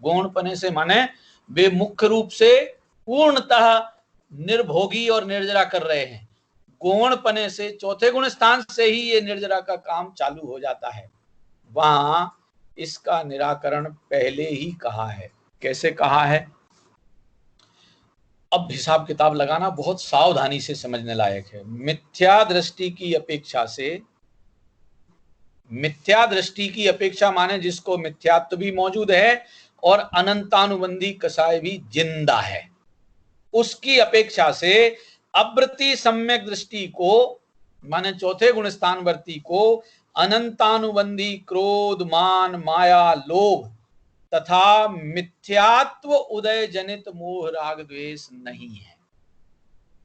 गौणपने से माने वे मुख्य रूप से पूर्णतः निर्भोगी और निर्जरा कर रहे हैं। गौणपने से चौथे गुण स्थान से ही ये निर्जरा का काम चालू हो जाता है। वहां इसका निराकरण पहले ही कहा है। कैसे कहा है? अब हिसाब किताब लगाना बहुत सावधानी से समझने लायक है। मिथ्या दृष्टि की अपेक्षा माने जिसको मिथ्यात्व भी मौजूद है और अनंतानुबंधी कसाय भी जिंदा है, उसकी अपेक्षा से अवृत्ति सम्यक दृष्टि को माने चौथे गुण स्थानवर्ती को अनंतानुबंधी क्रोध, मान, माया, लोभ तथा मिथ्यात्व उदय जनित मोह राग द्वेष नहीं है।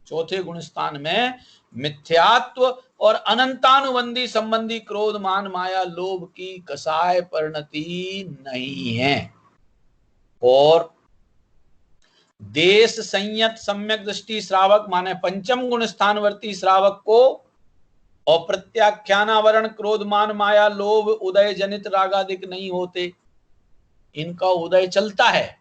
चौथे गुण स्थान में मिथ्यात्व और अनंतानुबंधी संबंधी क्रोध, मान, माया, लोभ की कसाय परिणति नहीं है। और देश संयत सम्यक दृष्टि श्रावक माने पंचम गुण स्थानवर्ती श्रावक को अप्रत्याख्यानावरण क्रोध, मान, माया, लोभ उदय जनित रागादिक नहीं होते, इनका उदय चलता है।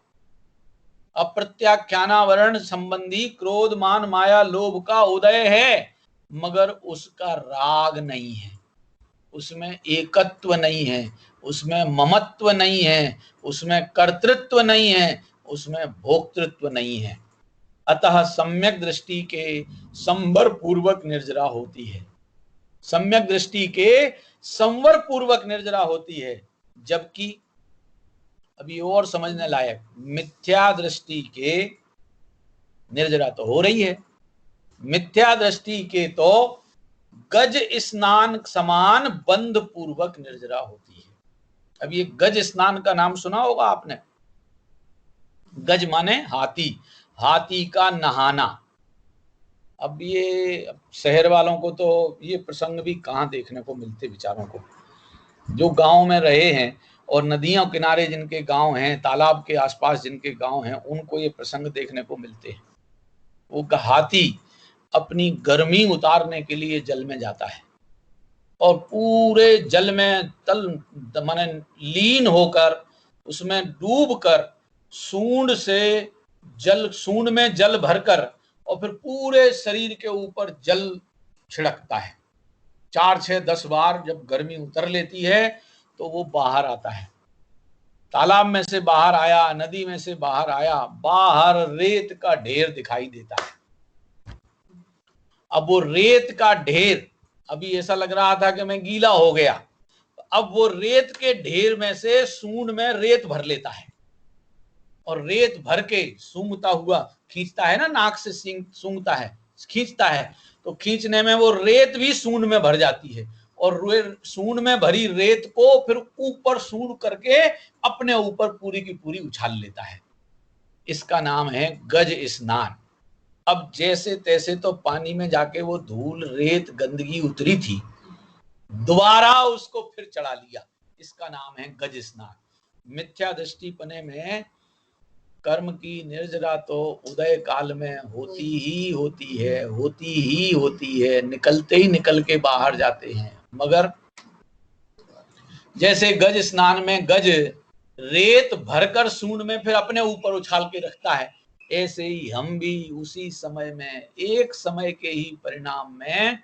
अप्रत्याख्यानावरण संबंधी क्रोध, मान, माया, लोभ का उदय है, मगर उसका राग नहीं है, उसमें एकत्व नहीं है, उसमें ममत्व नहीं है, उसमें कर्तृत्व नहीं है, उसमें भोक्तृत्व नहीं है। अतः सम्यक दृष्टि के संवर पूर्वक निर्जरा होती है। सम्यक दृष्टि के संवर पूर्वक निर्जरा होती है, जबकि अभी और समझने लायक मिथ्या दृष्टि के निर्जरा तो हो रही है। मिथ्या दृष्टि के तो गज स्नान समान बंध पूर्वक निर्जरा होती है। अब ये गज स्नान का नाम सुना होगा आपने। गज माने हाथी, हाथी का नहाना। अब ये शहर वालों को तो ये प्रसंग भी कहाँ देखने को मिलते विचारों को। जो गांव में रहे हैं और नदियों किनारे जिनके गांव हैं, तालाब के आसपास जिनके गांव हैं, उनको ये प्रसंग देखने को मिलते हैं। वो हाथी अपनी गर्मी उतारने के लिए जल में जाता है और पूरे जल में माने लीन होकर उसमें डूबकर सूंड में जल भरकर और फिर पूरे शरीर के ऊपर जल छिड़कता है 4, 6, 10 बार जब गर्मी उतर लेती है तो वो बाहर आता है। तालाब में से बाहर आया, नदी में से बाहर आया, बाहर रेत का ढेर दिखाई देता है। अब वो रेत का ढेर, अभी ऐसा लग रहा था कि मैं गीला हो गया, अब वो रेत के ढेर में से सूंड में रेत भर लेता है और रेत भर के सूंघता हुआ खींचता है ना, नाक से सूंघता है, खींचता है, तो खींचने में वो रेत भी सूंड में भर जाती है और सूंड में भरी रेत को फिर ऊपर सूंड करके अपने ऊपर पूरी की पूरी उछाल लेता है। इसका नाम है गज स्नान। अब जैसे तैसे तो पानी में जाके वो धूल रेत गंदगी उतरी थी, दोबारा उसको फिर चढ़ा लिया। इसका नाम है गज स्नान। मिथ्या दृष्टि पने में कर्म की निर्जरा तो उदय काल में होती ही होती है, होती ही होती है, निकलते ही निकल के बाहर जाते हैं। मगर जैसे गज स्नान में गज रेत भरकर सूंड में फिर अपने ऊपर उछाल के रखता है, ऐसे ही हम भी उसी समय में, एक समय के ही परिणाम में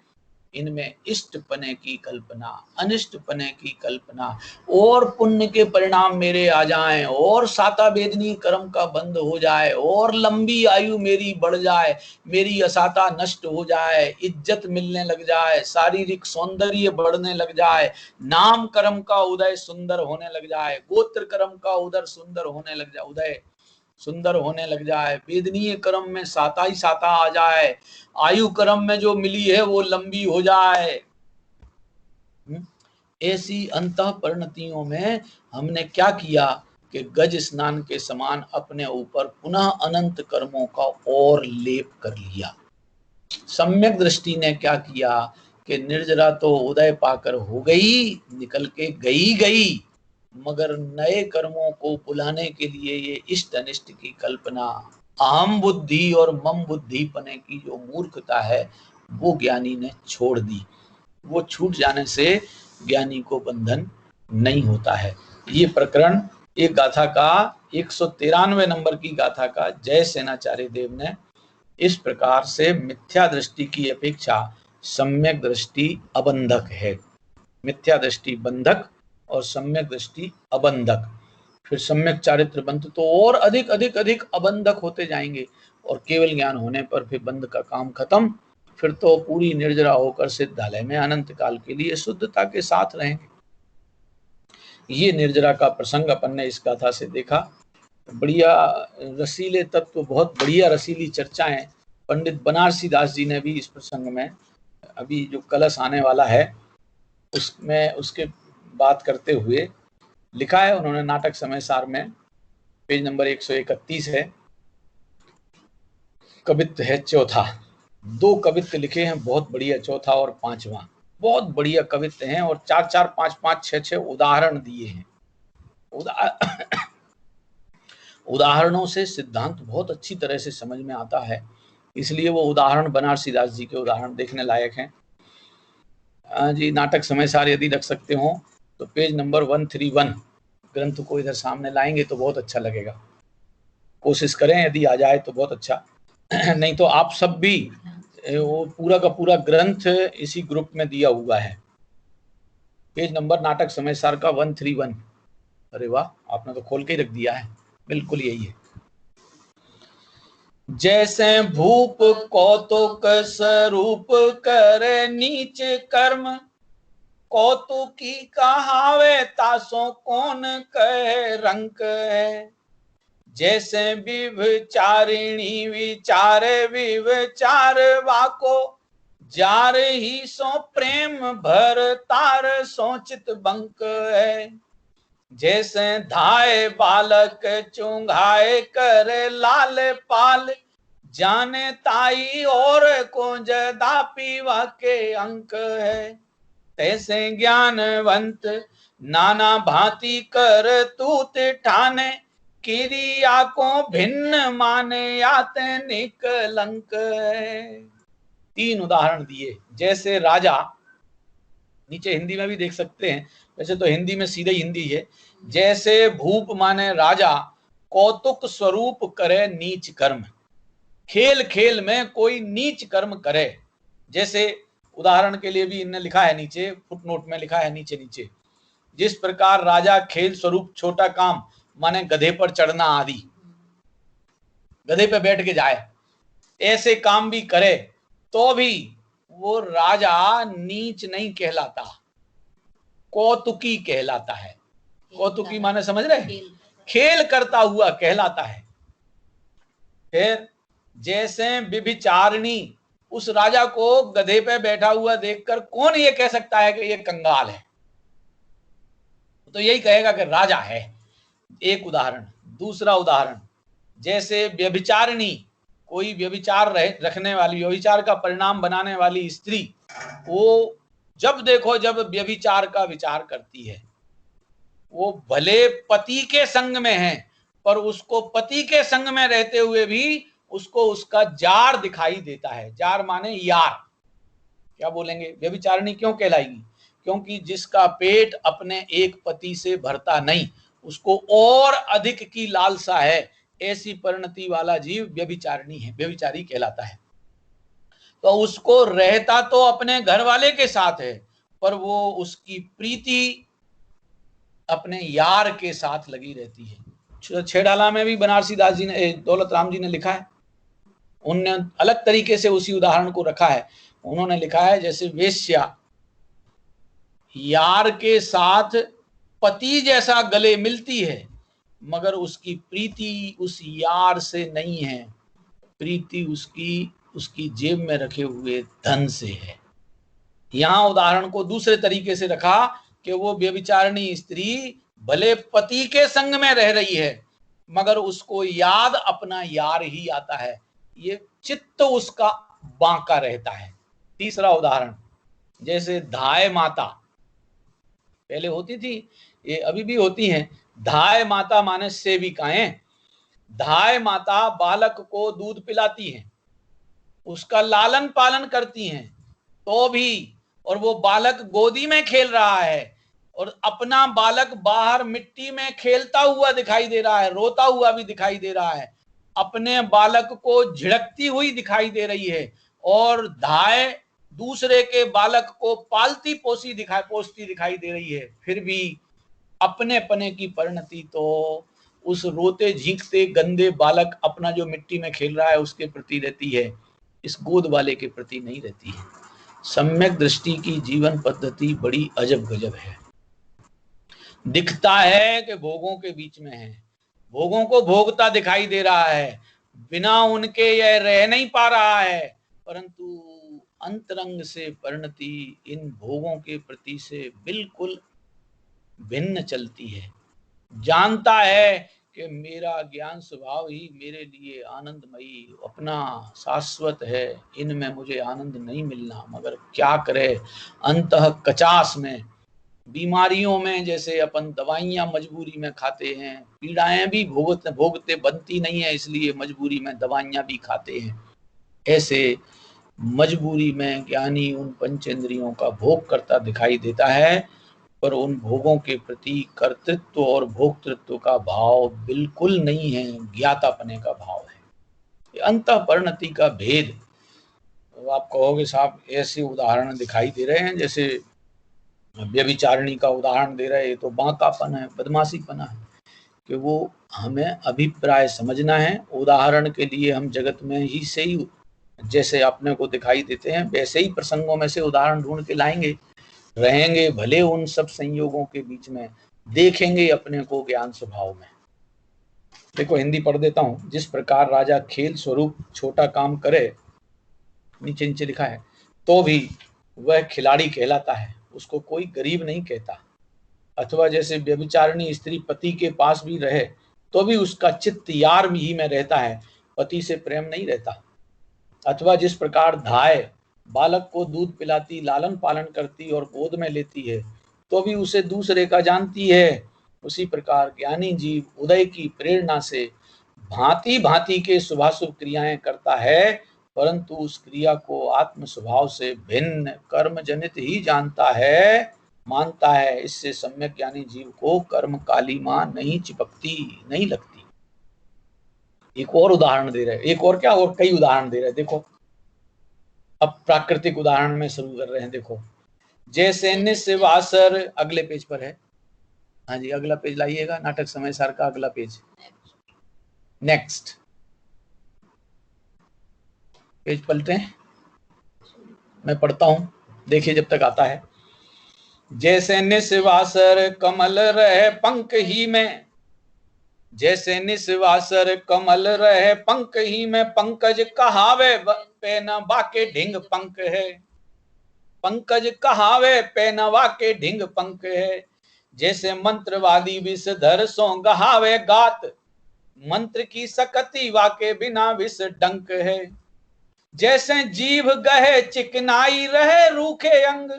इनमें इष्ट पने की कल्पना, अनिष्ट पने की कल्पना, और पुण्य के परिणाम मेरे आ जाएं, और साता वेदनी कर्म का बंद हो जाए, और लंबी आयु मेरी बढ़ जाए, मेरी असाता नष्ट हो जाए, इज्जत मिलने लग जाए, शारीरिक सौंदर्य बढ़ने लग जाए, नाम कर्म का उदय सुंदर होने लग जाए, गोत्र कर्म का उदर सुंदर होने लग जाए, उदय सुंदर होने लग जाए, वेदनीय कर्म में साता ही साता आ जाए, आयु कर्म में जो मिली है वो लंबी हो जाए। ऐसी अंतः परिणतियों में हमने क्या किया कि गज स्नान के समान अपने ऊपर पुनः अनंत कर्मों का और लेप कर लिया। सम्यक दृष्टि ने क्या किया कि निर्जरा तो उदय पाकर हो गई, निकल के गई, मगर नए कर्मों को बुलाने के लिए ये इष्ट अनिष्ट की कल्पना, अहम बुद्धि और मम बुद्धि पने की जो मूर्खता है वो ज्ञानी ने छोड़ दी। वो छूट जाने से ज्ञानी को बंधन नहीं होता है। ये प्रकरण एक गाथा का 193 नंबर की गाथा का जय सेनाचार्य देव ने इस प्रकार से मिथ्या दृष्टि की अपेक्षा सम्यक दृष्टि अबंधक है। मिथ्या दृष्टि बंधक और सम्यक दृष्टि अबंधक। फिर सम्यक चारित्र बंध तो और अधिक अधिक अधिक अबंधक होते जाएंगे और केवल ज्ञान होने पर फिर बंध का काम खत्म। फिर तो पूरी निर्जरा होकर सिद्धालय में अनंत काल के लिए शुद्धता के साथ रहेंगे। ये निर्जरा का प्रसंग अपन ने इस गाथा से देखा। बढ़िया रसीले तत्व, बहुत बढ़िया रसीली चर्चाएं पंडित बनारसी दास जी ने भी इस प्रसंग में, अभी जो कलश आने वाला है उसमें उसके बात करते हुए लिखा है उन्होंने। नाटक समय सार में पेज नंबर 131 है, कवित्व है चौथा। 2 कवित्व लिखे हैं बहुत बढ़िया, चौथा और 5वां बहुत बढ़िया कवित्व हैं और 4 4 5 5 6 6 उदाहरण दिए हैं। उदाहरणों से सिद्धांत बहुत अच्छी तरह से समझ में आता है, इसलिए वो उदाहरण बनारसी दास जी के उदाहरण देखने लायक हैं। जी नाटक समय सार यदि रख सकते हो तो पेज नंबर 131 ग्रंथ को इधर सामने लाएंगे तो बहुत अच्छा लगेगा। कोशिश करें, यदि आ जाए तो बहुत अच्छा, नहीं तो आप सब भी, वो पूरा का पूरा ग्रंथ इसी ग्रुप में दिया हुआ है। पेज नंबर नाटक समय सार का 131। अरे वाह, आपने तो खोल के ही रख दिया है, बिल्कुल यही है। जैसे भूप कौतुक स्वरूप कर नीच कर्म, कौतुकी कहावे तासो कौन कहे रंक है। जैसे विभचारिणी विचारे विचार वाको, जार ही सो प्रेम भर तार सोचित बंक है। जैसे धाय बालक चुंघाए कर लाल पाल, जाने ताई और को जदा पीवा के अंक है। तैसे ज्ञानवंत नाना भांति कर तूत ठाने, क्रिया को भिन्न माने आते निकलंक है। 3 उदाहरण दिए। जैसे राजा, नीचे हिंदी में भी देख सकते हैं, वैसे तो हिंदी में सीधे हिंदी है। जैसे भूप माने राजा, कौतुक स्वरूप करे नीच कर्म, खेल खेल में कोई नीच कर्म करे। जैसे उदाहरण के लिए भी इनने लिखा है नीचे, फुटनोट में लिखा है नीचे नीचे, जिस प्रकार राजा खेल स्वरूप छोटा काम माने गधे पर चढ़ना आदि, गधे पे बैठ के जाए, ऐसे काम भी करे तो भी वो राजा नीच नहीं कहलाता, कौतुकी कहलाता है। कौतुकी माने समझ रहे, खेल करता हुआ कहलाता है। फिर जैसे व्यभिचारिणी, उस राजा को गधे पे बैठा हुआ देखकर कौन ये कह सकता है कि ये कंगाल है, तो यही कहेगा कि राजा है। एक उदाहरण। दूसरा उदाहरण, जैसे व्यभिचारिणी, कोई व्यभिचार रखने वाली, व्यभिचार का परिणाम बनाने वाली स्त्री, वो जब देखो जब व्यभिचार का विचार करती है, वो भले पति के संग में है पर उसको पति के संग में रहते हुए भी उसको उसका जार दिखाई देता है। जार माने यार, क्या बोलेंगे, व्यभिचारिणी क्यों कहलाएगी? क्योंकि जिसका पेट अपने एक पति से भरता नहीं, उसको और अधिक की लालसा है, ऐसी परिणति वाला जीव व्यभिचारिणी है, व्यभिचारी कहलाता है। तो उसको रहता तो अपने घर वाले के साथ है, पर वो उसकी प्रीति अपने यार के साथ लगी रहती है। छेड़ाला में भी बनारसी दास जी ने, दौलत राम जी ने लिखा है, उनने अलग तरीके से उसी उदाहरण को रखा है। उन्होंने लिखा है जैसे वेश्या यार के साथ पति जैसा गले मिलती है, मगर उसकी प्रीति उस यार से नहीं है, प्रीति उसकी जेब में रखे हुए धन से है। यहां उदाहरण को दूसरे तरीके से रखा कि वो व्यभिचारिणी स्त्री भले पति के संग में रह रही है, मगर उसको याद अपना यार ही आता है, ये चित्त उसका बांका रहता है। तीसरा उदाहरण, जैसे धाय माता, पहले होती थी, ये अभी भी होती हैं, धाय माता माने सेविकाएं। धाय माता बालक को दूध पिलाती हैं, उसका लालन पालन करती हैं, तो भी, और वो बालक गोदी में खेल रहा है और अपना बालक बाहर मिट्टी में खेलता हुआ दिखाई दे रहा है, रोता हुआ भी दिखाई दे रहा है, अपने बालक को झिड़कती हुई दिखाई दे रही है, और धाय दूसरे के बालक को पालती पोसती दिखाई दे रही है, फिर भी अपने पने की परिणति तो उस रोते झींकते गंदे बालक अपना जो मिट्टी में खेल रहा है उसके प्रति रहती है, इस गोद वाले के प्रति नहीं रहती है। सम्यक दृष्टि की जीवन पद्धति बड़ी अजब गजब है। दिखता है कि भोगों के बीच में है, भोगों को भोगता दिखाई दे रहा है, बिना उनके यह रह नहीं पा रहा है, परंतु अंतरंग से परिणति इन भोगों के प्रति से बिल्कुल भिन्न चलती है। जानता है कि मेरा ज्ञान स्वभाव ही मेरे लिए आनंदमयी अपना शाश्वत है, इनमें मुझे आनंद नहीं मिलना, मगर क्या करे, अंतः कचास में, बीमारियों में जैसे अपन दवाइयां मजबूरी में खाते हैं, पीड़ाएं भी भोगते बनती नहीं है, इसलिए मजबूरी में दवाइयां भी खाते हैं, ऐसे मजबूरी में ज्ञानी उन पंचेंद्रियों का भोग करता दिखाई देता है, पर उन भोगों के प्रति कर्तृत्व और भोक्तृत्व का भाव बिल्कुल नहीं है, ज्ञातापने का भाव है। अंतः परिणति का भेद, तो आप कहोगे साहब ऐसे उदाहरण दिखाई दे रहे हैं, जैसे व्यभिचारिणी का उदाहरण दे रहे हैं, तो बांकापन है, बदमाशीपना है, कि वो हमें अभिप्राय समझना है। उदाहरण के लिए हम जगत में ही से ही जैसे अपने को दिखाई देते हैं वैसे ही प्रसंगों में से उदाहरण ढूंढ के लाएंगे, रहेंगे भले उन सब संयोगों के बीच में, देखेंगे अपने को ज्ञान स्वभाव में। देखो हिंदी पढ़ देता हूं। जिस प्रकार राजा खेल स्वरूप छोटा काम करे, नीचे नीचे लिखा है, तो भी वह खिलाड़ी कहलाता है, उसको कोई गरीब नहीं कहता। अथवा जैसे व्यभिचारिणी स्त्री पति के पास भी रहे तो भी उसका चित्त यार ही में रहता है, पति से प्रेम नहीं रहता। अथवा जिस प्रकार धाय बालक को दूध पिलाती, लालन पालन करती और गोद में लेती है, तो भी उसे दूसरे का जानती है, उसी प्रकार ज्ञानी जीव उदय की प्रेरणा से भांति भांति के शुभाशुभ क्रियाएं करता है, परंतु उस क्रिया को आत्म स्वभाव से भिन्न कर्म जनित ही जानता है, मानता है। इससे सम्यक ज्ञानी जीव को कर्म कालीमा नहीं चिपकती, नहीं लगती। एक और उदाहरण दे रहे, एक और क्या, और कई उदाहरण दे रहे। देखो अब प्राकृतिक उदाहरण में शुरू कर रहे हैं। देखो, जैसे निस्वासर, अगले पेज पर है। हाँ जी, अगला पेज लाइएगा, नाटक समय सार का अगला पेज, नेक्स्ट पेज पलटे, मैं पढ़ता हूं, देखिए जब तक आता है। जैसे निस्वासर कमल रहे पंख ही में, जैसे निस्वासर कमल रहे पंख ही में, पंकज कहावे पे न बाके ढिंग पंख है, पंकज कहावे पे न वाके ढिंग पंख है। जैसे मंत्रवादी विषधर सो गहावे गात, मंत्र की सकती वाके बिना विष डंक है। जैसे जीभ गहे चिकनाई रहे रूखे अंग,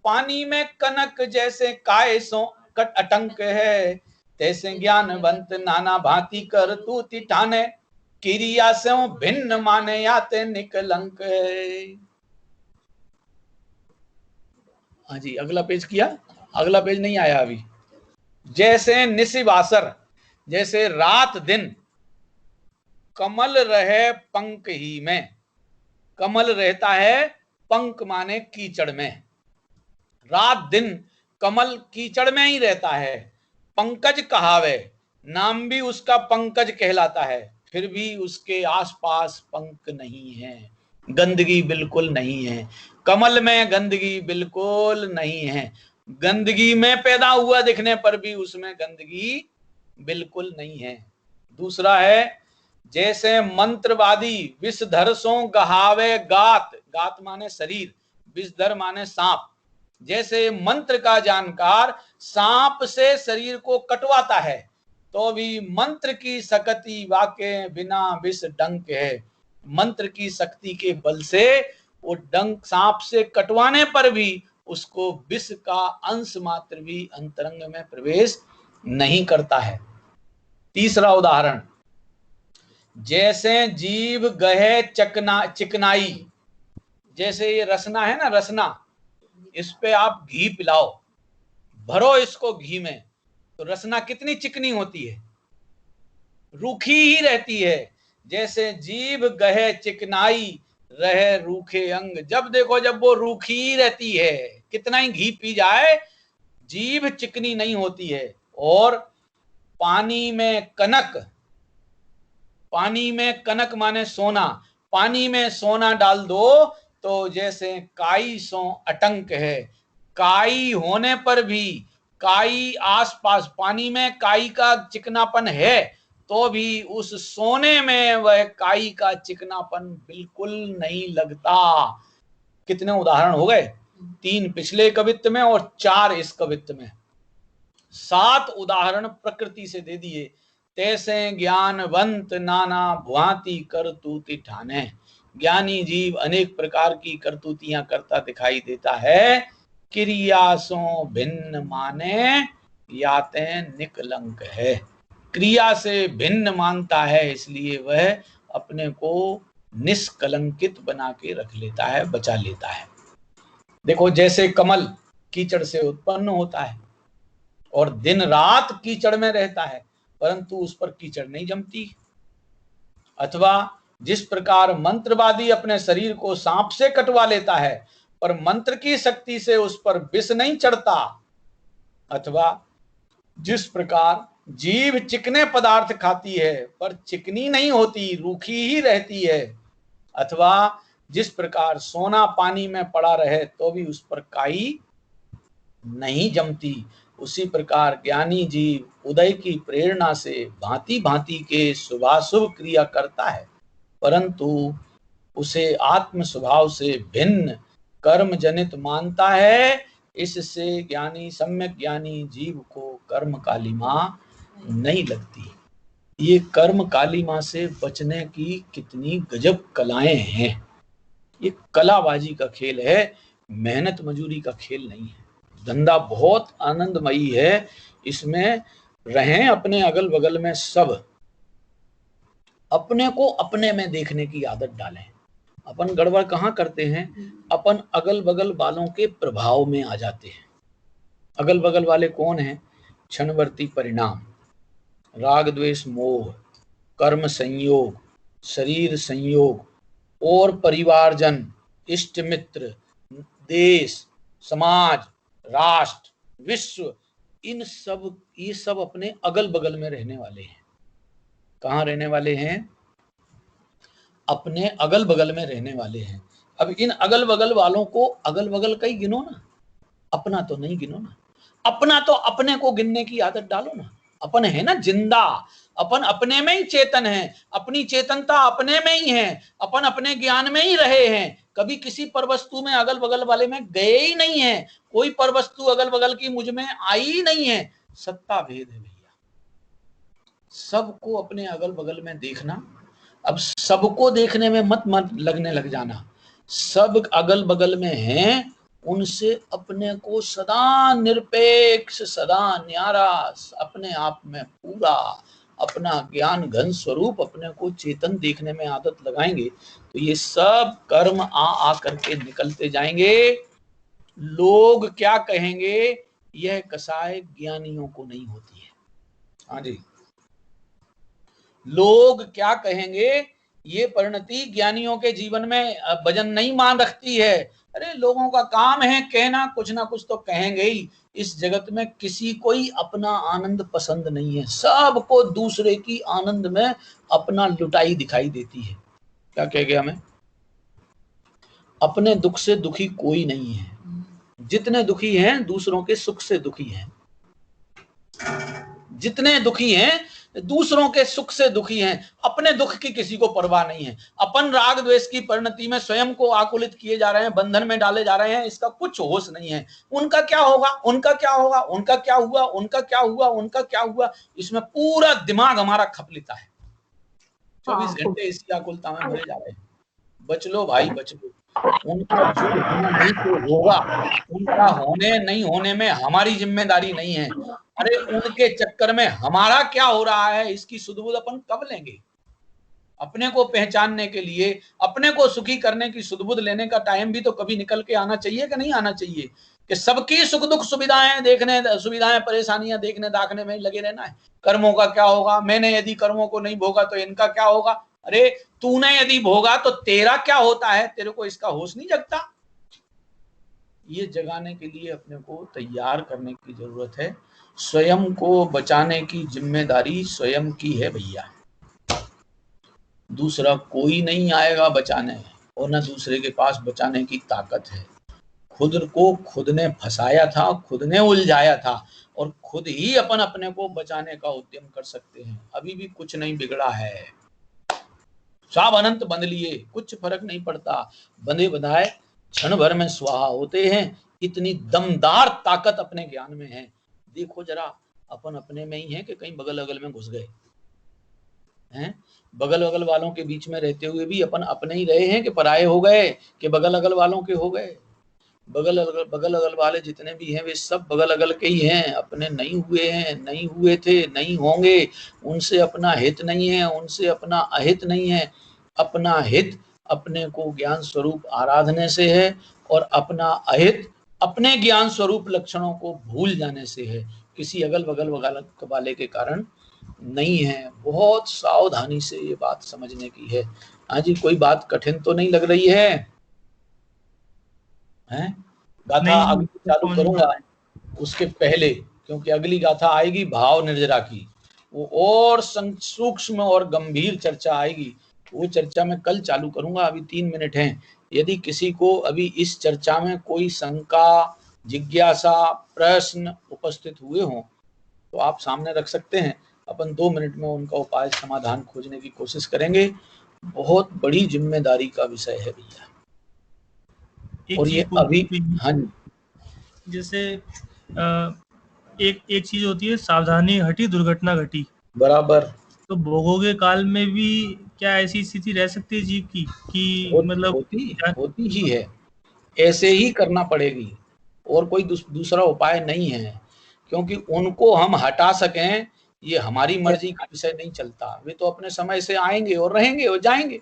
पानी में कनक जैसे काय सो कट अटंक है। तैसे ज्ञानवंत नाना भांति कर तू ठाने, क्रिया से भिन्न माने याते निकलंक है। हाँ जी, अगला पेज किया, अगला पेज नहीं आया अभी। जैसे निशिवासर, जैसे रात दिन, कमल रहे पंख ही में, कमल रहता है पंख माने कीचड़ में, रात दिन कमल कीचड़ में ही रहता है। पंकज कहावे, नाम भी उसका पंकज कहलाता है, फिर भी उसके आसपास पंख नहीं है, गंदगी बिल्कुल नहीं है। कमल में गंदगी बिल्कुल नहीं है, गंदगी में पैदा हुआ दिखने पर भी उसमें गंदगी बिल्कुल नहीं है। दूसरा है, जैसे मंत्रवादी विषधर सो गहावे गात, गात माने शरीर, विषधर माने सांप। जैसे मंत्र का जानकार सांप से शरीर को कटवाता है, तो भी मंत्र की सकती वाके बिना विष डंक है। मंत्र की शक्ति के बल से वो डंक सांप से कटवाने पर भी उसको विष का अंश मात्र भी अंतरंग में प्रवेश नहीं करता है। तीसरा उदाहरण, जैसे जीभ गहे चिकनाई, जैसे ये रसना है ना, रसना, इस पे आप घी पिलाओ, भरो इसको घी में, तो रसना कितनी चिकनी होती है, रूखी ही रहती है। जैसे जीभ गहे चिकनाई रहे रूखे अंग, जब देखो जब वो रूखी ही रहती है, कितना ही घी पी जाए जीभ चिकनी नहीं होती है। और पानी में कनक, पानी में कनक माने सोना, पानी में सोना डाल दो तो जैसे काई सो अटंक है, काई होने पर भी, काई आसपास, पानी में काई का चिकनापन है तो भी उस सोने में वह काई का चिकनापन बिल्कुल नहीं लगता। कितने उदाहरण हो गए, 3 पिछले कवित्त में और 4 इस कवित्त में, 7 उदाहरण प्रकृति से दे दिए। तैसे ज्ञानवंत नाना भांति करतूति ठाने, ज्ञानी जीव अनेक प्रकार की करतूतियां करता दिखाई देता है, क्रिया सो भिन्न माने याते निकलंक है। क्रिया से भिन्न मानता है, इसलिए वह अपने को निष्कलंकित बना के रख लेता है, बचा लेता है। देखो, जैसे कमल कीचड़ से उत्पन्न होता है और दिन रात कीचड़ में रहता है, परंतु उस पर कीचड़ नहीं जमती। अथवा जिस प्रकार मंत्रवादी अपने शरीर को सांप से कटवा लेता है पर मंत्र की शक्ति से उस पर विष नहीं चढ़ता, अथवा जिस प्रकार जीभ चिकने पदार्थ खाती है पर चिकनी नहीं होती, रूखी ही रहती है, अथवा जिस प्रकार सोना पानी में पड़ा रहे तो भी उस पर काई नहीं जमती, उसी प्रकार ज्ञानी जीव उदय की प्रेरणा से भांति भांति के शुभाशुभ क्रिया करता है, परंतु उसे आत्म स्वभाव से भिन्न कर्म जनित मानता है। इससे ज्ञानी, सम्यक ज्ञानी जीव को कर्म कालिमा नहीं लगती। ये कर्म कालिमा से बचने की कितनी गजब कलाएं हैं। ये कलाबाजी का खेल है, मेहनत मजूरी का खेल नहीं है। धंधा बहुत आनंदमयी है, इसमें रहें अपने अगल बगल में सब, अपने को अपने में देखने की आदत डालें। अपन गड़बड़ कहाँ करते हैं, अपन अगल बगल वालों के प्रभाव में आ जाते हैं। अगल बगल वाले कौन हैं? क्षणवर्ती परिणाम, राग द्वेष मोह, कर्म संयोग, शरीर संयोग और परिवारजन इष्ट मित्र, देश, समाज, राष्ट्र, विश्व, ये सब अपने अगल बगल में रहने वाले हैं। कहाँ रहने वाले हैं? अपने अगल बगल में रहने वाले हैं। अब इन अगल बगल वालों को अगल बगल का ही गिनो ना, अपना तो नहीं गिनो ना। अपना तो अपने को गिनने की आदत डालो ना। अपन है ना जिंदा, अपन अपने में ही चेतन है, अपनी चेतनता अपने में ही है, अपन अपने ज्ञान में ही रहे हैं, कभी किसी परवस्तु में अगल बगल वाले में गए ही नहीं है, कोई परवस्तु अगल बगल की मुझ में आई ही नहीं है। सत्ता भेद है भैया, सबको अपने अगल बगल में देखना। अब सबको देखने में मत लगने लग जाना, सब अगल बगल में हैं, उनसे अपने को सदा निरपेक्ष, सदा न्यारा, अपने आप में पूरा अपना ज्ञान घन स्वरूप अपने को चेतन देखने में आदत लगाएंगे तो ये सब कर्म आ करके निकलते जाएंगे। लोग क्या कहेंगे, यह कसाय ज्ञानियों को नहीं होती है। हाँ जी, लोग क्या कहेंगे, ये परिणति ज्ञानियों के जीवन में वजन नहीं मान रखती है। अरे लोगों का काम है कहना, कुछ ना कुछ तो कहेंगे ही। इस जगत में किसी को ही अपना आनंद पसंद नहीं है, सबको दूसरे की आनंद में अपना लुटाई दिखाई देती है। क्या कह गया मैं? अपने दुख से दुखी कोई नहीं है, जितने दुखी हैं दूसरों के सुख से दुखी हैं, जितने दुखी हैं दूसरों के सुख से दुखी हैं, अपने दुख की किसी को परवाह नहीं है। अपन राग द्वेष की परिणति में स्वयं को आकुलित किए जा रहे हैं, बंधन में डाले जा रहे हैं, इसका कुछ होश नहीं है। उनका क्या होगा, उनका क्या होगा, उनका क्या हुआ, उनका क्या हुआ, उनका क्या हुआ, इसमें पूरा दिमाग हमारा खप लेता है। 24 घंटे इसी आकुलता में भरे जा रहे हैं। बच लो भाई, बच लो। उनका जो होना नहीं तो होगा, उनका होने नहीं होने में हमारी जिम्मेदारी नहीं है। अरे उनके चक्कर में हमारा क्या हो रहा है, इसकी सुध-बुध अपन कब लेंगे? अपने को पहचानने के लिए, अपने को सुखी करने की सुध-बुध लेने का टाइम भी तो कभी निकल के आना चाहिए कि नहीं आना चाहिए? कि सबकी सुख दुख सुविधाएं देखने, सुविधाएं परेशानियां देखने दाखने में लगे रहना है। कर्मों का क्या होगा, मैंने यदि कर्मों को नहीं भोगा तो इनका क्या होगा। अरे तूने यदि भोगा तो तेरा क्या होता है, तेरे को इसका होश नहीं जगता। ये जगाने के लिए अपने को तैयार करने की जरूरत है। स्वयं को बचाने की जिम्मेदारी स्वयं की है भैया, दूसरा कोई नहीं आएगा बचाने, और न दूसरे के पास बचाने की ताकत है। खुद को खुद ने फंसाया था, खुद ने उलझाया था, और खुद ही अपन अपने को बचाने का उद्यम कर सकते हैं। अभी भी कुछ नहीं बिगड़ा है, सब अनंत बंध लिए, कुछ फर्क नहीं पड़ता। बंधे बंधाए क्षण भर में स्वाहा होते हैं। इतनी दमदार ताकत अपने ज्ञान में है। देखो जरा, अपन अपने में ही है कि कहीं बगल अगल में घुस गए हैं? बगल अगल वालों के बीच में रहते हुए भी अपन अपने ही रहे हैं कि पराये हो गए, कि बगल अगल वालों के हो गए? बगल अगल वाले जितने भी हैं वे सब बगल अगल के ही हैं, अपने नहीं हुए हैं, नहीं हुए थे, नहीं होंगे। उनसे अपना हित नहीं है, उनसे अपना अहित नहीं है। अपना हित अपने को ज्ञान स्वरूप आराधने से है, और अपना अहित अपने ज्ञान स्वरूप लक्षणों को भूल जाने से है, किसी अगल बगल वाले के कारण नहीं है। बहुत सावधानी से ये बात समझने की है। हाँ जी, कोई बात कठिन तो नहीं लग रही है? हैं? गाथा अगली चालू करूंगा उसके पहले, क्योंकि अगली गाथा आएगी भाव निर्जरा की, वो और सूक्ष्म और गंभीर चर्चा आएगी। वो चर्चा मैं कल चालू करूंगा, अभी 3 मिनट हैं। यदि किसी को अभी इस चर्चा में कोई शंका, जिज्ञासा, प्रश्न उपस्थित हुए हों तो आप सामने रख सकते हैं। अपन 2 मिनट में उनका उपाय समाधान खोजने की कोशिश करेंगे। बहुत बड़ी जिम्मेदारी का विषय है भैया। और ये अभी, हाँ जी, जैसे एक चीज होती है, सावधानी हटी दुर्घटना घटी। बराबर। तो भोगों के काल में भी क्या ऐसी स्थिति रह सकती है जीव की कि मतलब होती ही है, ऐसे ही करना पड़ेगी, और कोई दूसरा उपाय नहीं है। क्योंकि उनको हम हटा सकें ये हमारी मर्जी का विषय नहीं चलता। वे तो अपने समय से आएंगे और रहेंगे और जाएंगे।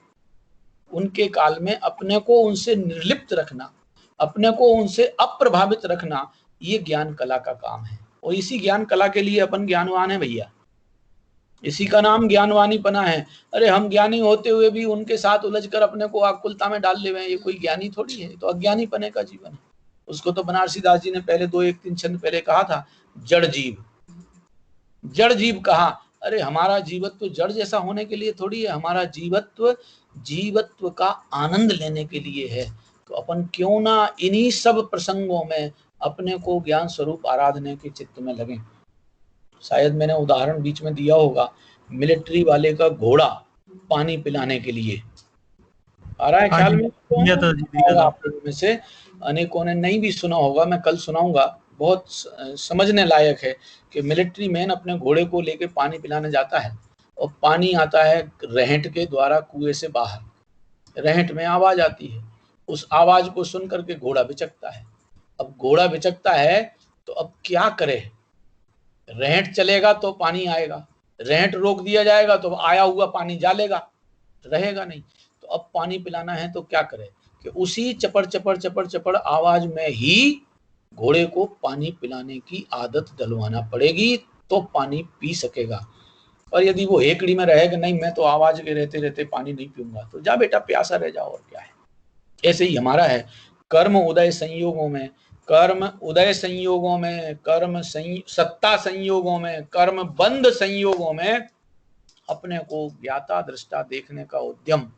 उनके काल में अपने को उनसे निर्लिप्त रखना, अपने को उनसे अप्रभावित रखना, ये ज्ञान कला का काम है। और इसी ज्ञान कला के लिए अपन ज्ञानवान है भैया। इसी का नाम ज्ञानवानीपना है। अरे हम ज्ञानी होते हुए भी उनके साथ उलझकर अपने को आकुलता में डाल ले हुए हैं, ये कोई ज्ञानी थोड़ी है, तो अज्ञानीपने का जीवन है। उसको तो बनारसी दास जी ने पहले 2-1-3 छंद पहले कहा था, जड़ जीव। जड़ जीव कहा, अरे हमारा जीवत्व जड़ जैसा होने के लिए थोड़ी है, हमारा जीवत्व का आनंद लेने के लिए है। तो अपन क्यों ना इन्हीं सब प्रसंगों में अपने को ज्ञान स्वरूप आराधने के चित्त में लगे। शायद मैंने उदाहरण बीच में दिया होगा, मिलिट्री वाले का घोड़ा पानी पिलाने के लिए आ रहा है ख्याल में, आप लोगों में से अनेकों ने नहीं भी सुना होगा, मैं कल सुनाऊंगा, बहुत समझने लायक है कि मिलिट्री मैन अपने घोड़े को लेके पानी पिलाने जाता है और पानी आता है रहट के द्वारा कुएं से बाहर। रहट में आवाज आती है, उस आवाज को सुन करके घोड़ा बिचकता है। अब घोड़ा बिचकता है तो अब क्या करे, रहट चलेगा तो पानी आएगा, रहट रोक दिया जाएगा तो आया हुआ पानी जालेगा, रहेगा नहीं। तो अब पानी पिलाना है तो क्या करे कि उसी चपड़ चपड़ चपड़ चपड़ आवाज में ही घोड़े को पानी पिलाने की आदत डलवाना पड़ेगी, तो पानी पी सकेगा। और यदि वो हेकड़ी में रहेगा, नहीं मैं तो आवाज के रहते रहते पानी नहीं पीऊंगा, तो जा बेटा प्यासा रह जाओ, और क्या है। ऐसे ही हमारा है, कर्म उदय संयोगों में, कर्म उदय संयोगों में, सत्ता संयोगों में, कर्म बंद संयोगों में अपने को ज्ञाता दृष्टा देखने का उद्यम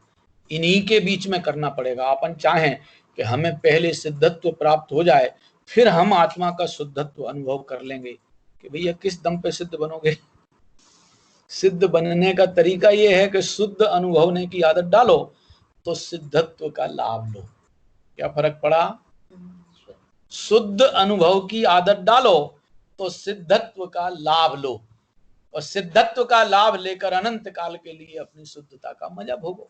इन्हीं के बीच में करना पड़ेगा। अपन चाहें कि हमें पहले सिद्धत्व प्राप्त हो जाए, फिर हम आत्मा का शुद्धत्व अनुभव कर लेंगे कि भैया किस दम पे सिद्ध बनोगे। सिद्ध बनने का तरीका यह है कि शुद्ध अनुभवने की आदत डालो तो सिद्धत्व का लाभ लो। क्या फर्क पड़ा? शुद्ध अनुभव की आदत डालो तो सिद्धत्व का लाभ लो, और सिद्धत्व का लाभ लेकर अनंत काल के लिए अपनी शुद्धता का मजा भोगो।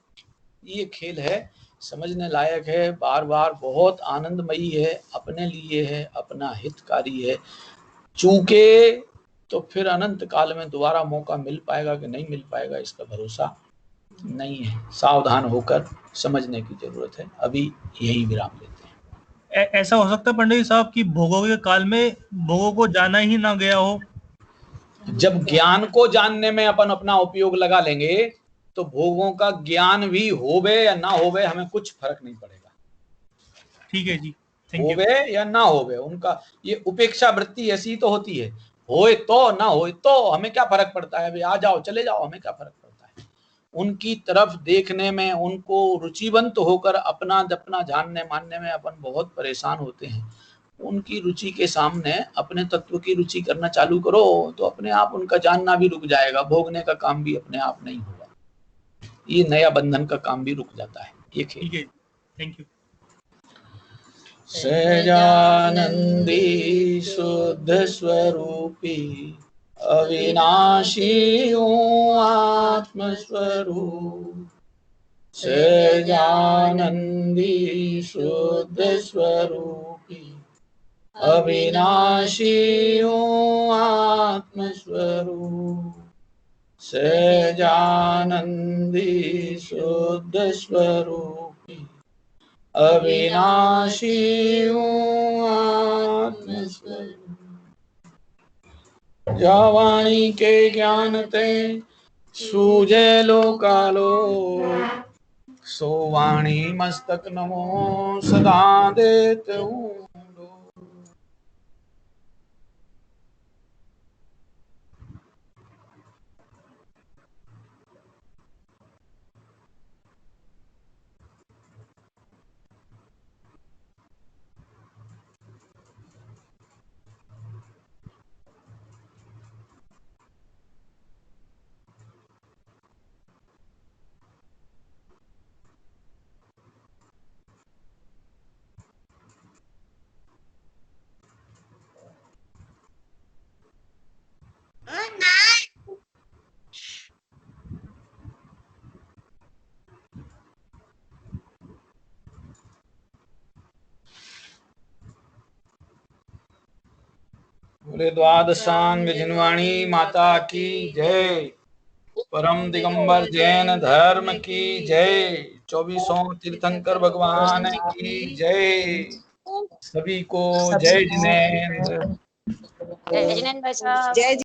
ये खेल है, समझने लायक है, बार बार बहुत आनंदमयी है, अपने लिए है, अपना हितकारी है। चूके तो फिर अनंत काल में दोबारा मौका मिल पाएगा कि नहीं मिल पाएगा, इसका भरोसा नहीं है। सावधान होकर समझने की जरूरत है। अभी यही विराम लेते हैं। ऐसा हो सकता है पंडित जी साहब कि भोगों के काल में भोगों को जाना ही ना गया हो। जब ज्ञान को जानने में अपन अपना उपयोग लगा लेंगे तो भोगों का ज्ञान भी होवे या ना होवे हमें कुछ फर्क नहीं पड़ेगा। ठीक है जी, होवे या ना होवे, उनका ये उपेक्षा वृत्ति ऐसी तो होती है, होए तो ना होए तो हमें क्या फर्क पड़ता है, आ जाओ चले जाओ, हमें क्या फर्क पड़ता है। उनकी तरफ देखने में, उनको रुचिवंत होकर अपना जानने मानने में अपन बहुत परेशान होते हैं। उनकी रुचि के सामने अपने तत्व की रुचि करना चालू करो तो अपने आप उनका जानना भी रुक जाएगा, भोगने का काम भी अपने आप नहीं होगा, ये नया बंधन का काम भी रुक जाता है। ये खेल। Thank you. सहजानंदी शुद्ध स्वरूपी अविनाशी आत्म स्वरूप, सहजानंदी शुद्ध स्वरूपी अविनाशी आत्म स्वरूप, सहजानंदी शुद्ध स्वरूपी अविनाशी आत्म स्वरूप। जावाणी के ज्ञान ते सूझे लोकालो, सो वाणी मस्तक नमो सदा देत हूँ। बोले द्वादशांग जिनवाणी माता की जय, परम दिगंबर जैन धर्म की जय, 24 तीर्थंकर भगवान की जय। सभी को जय जिनेंद्र। जय जिनेंद्र भाई साहब।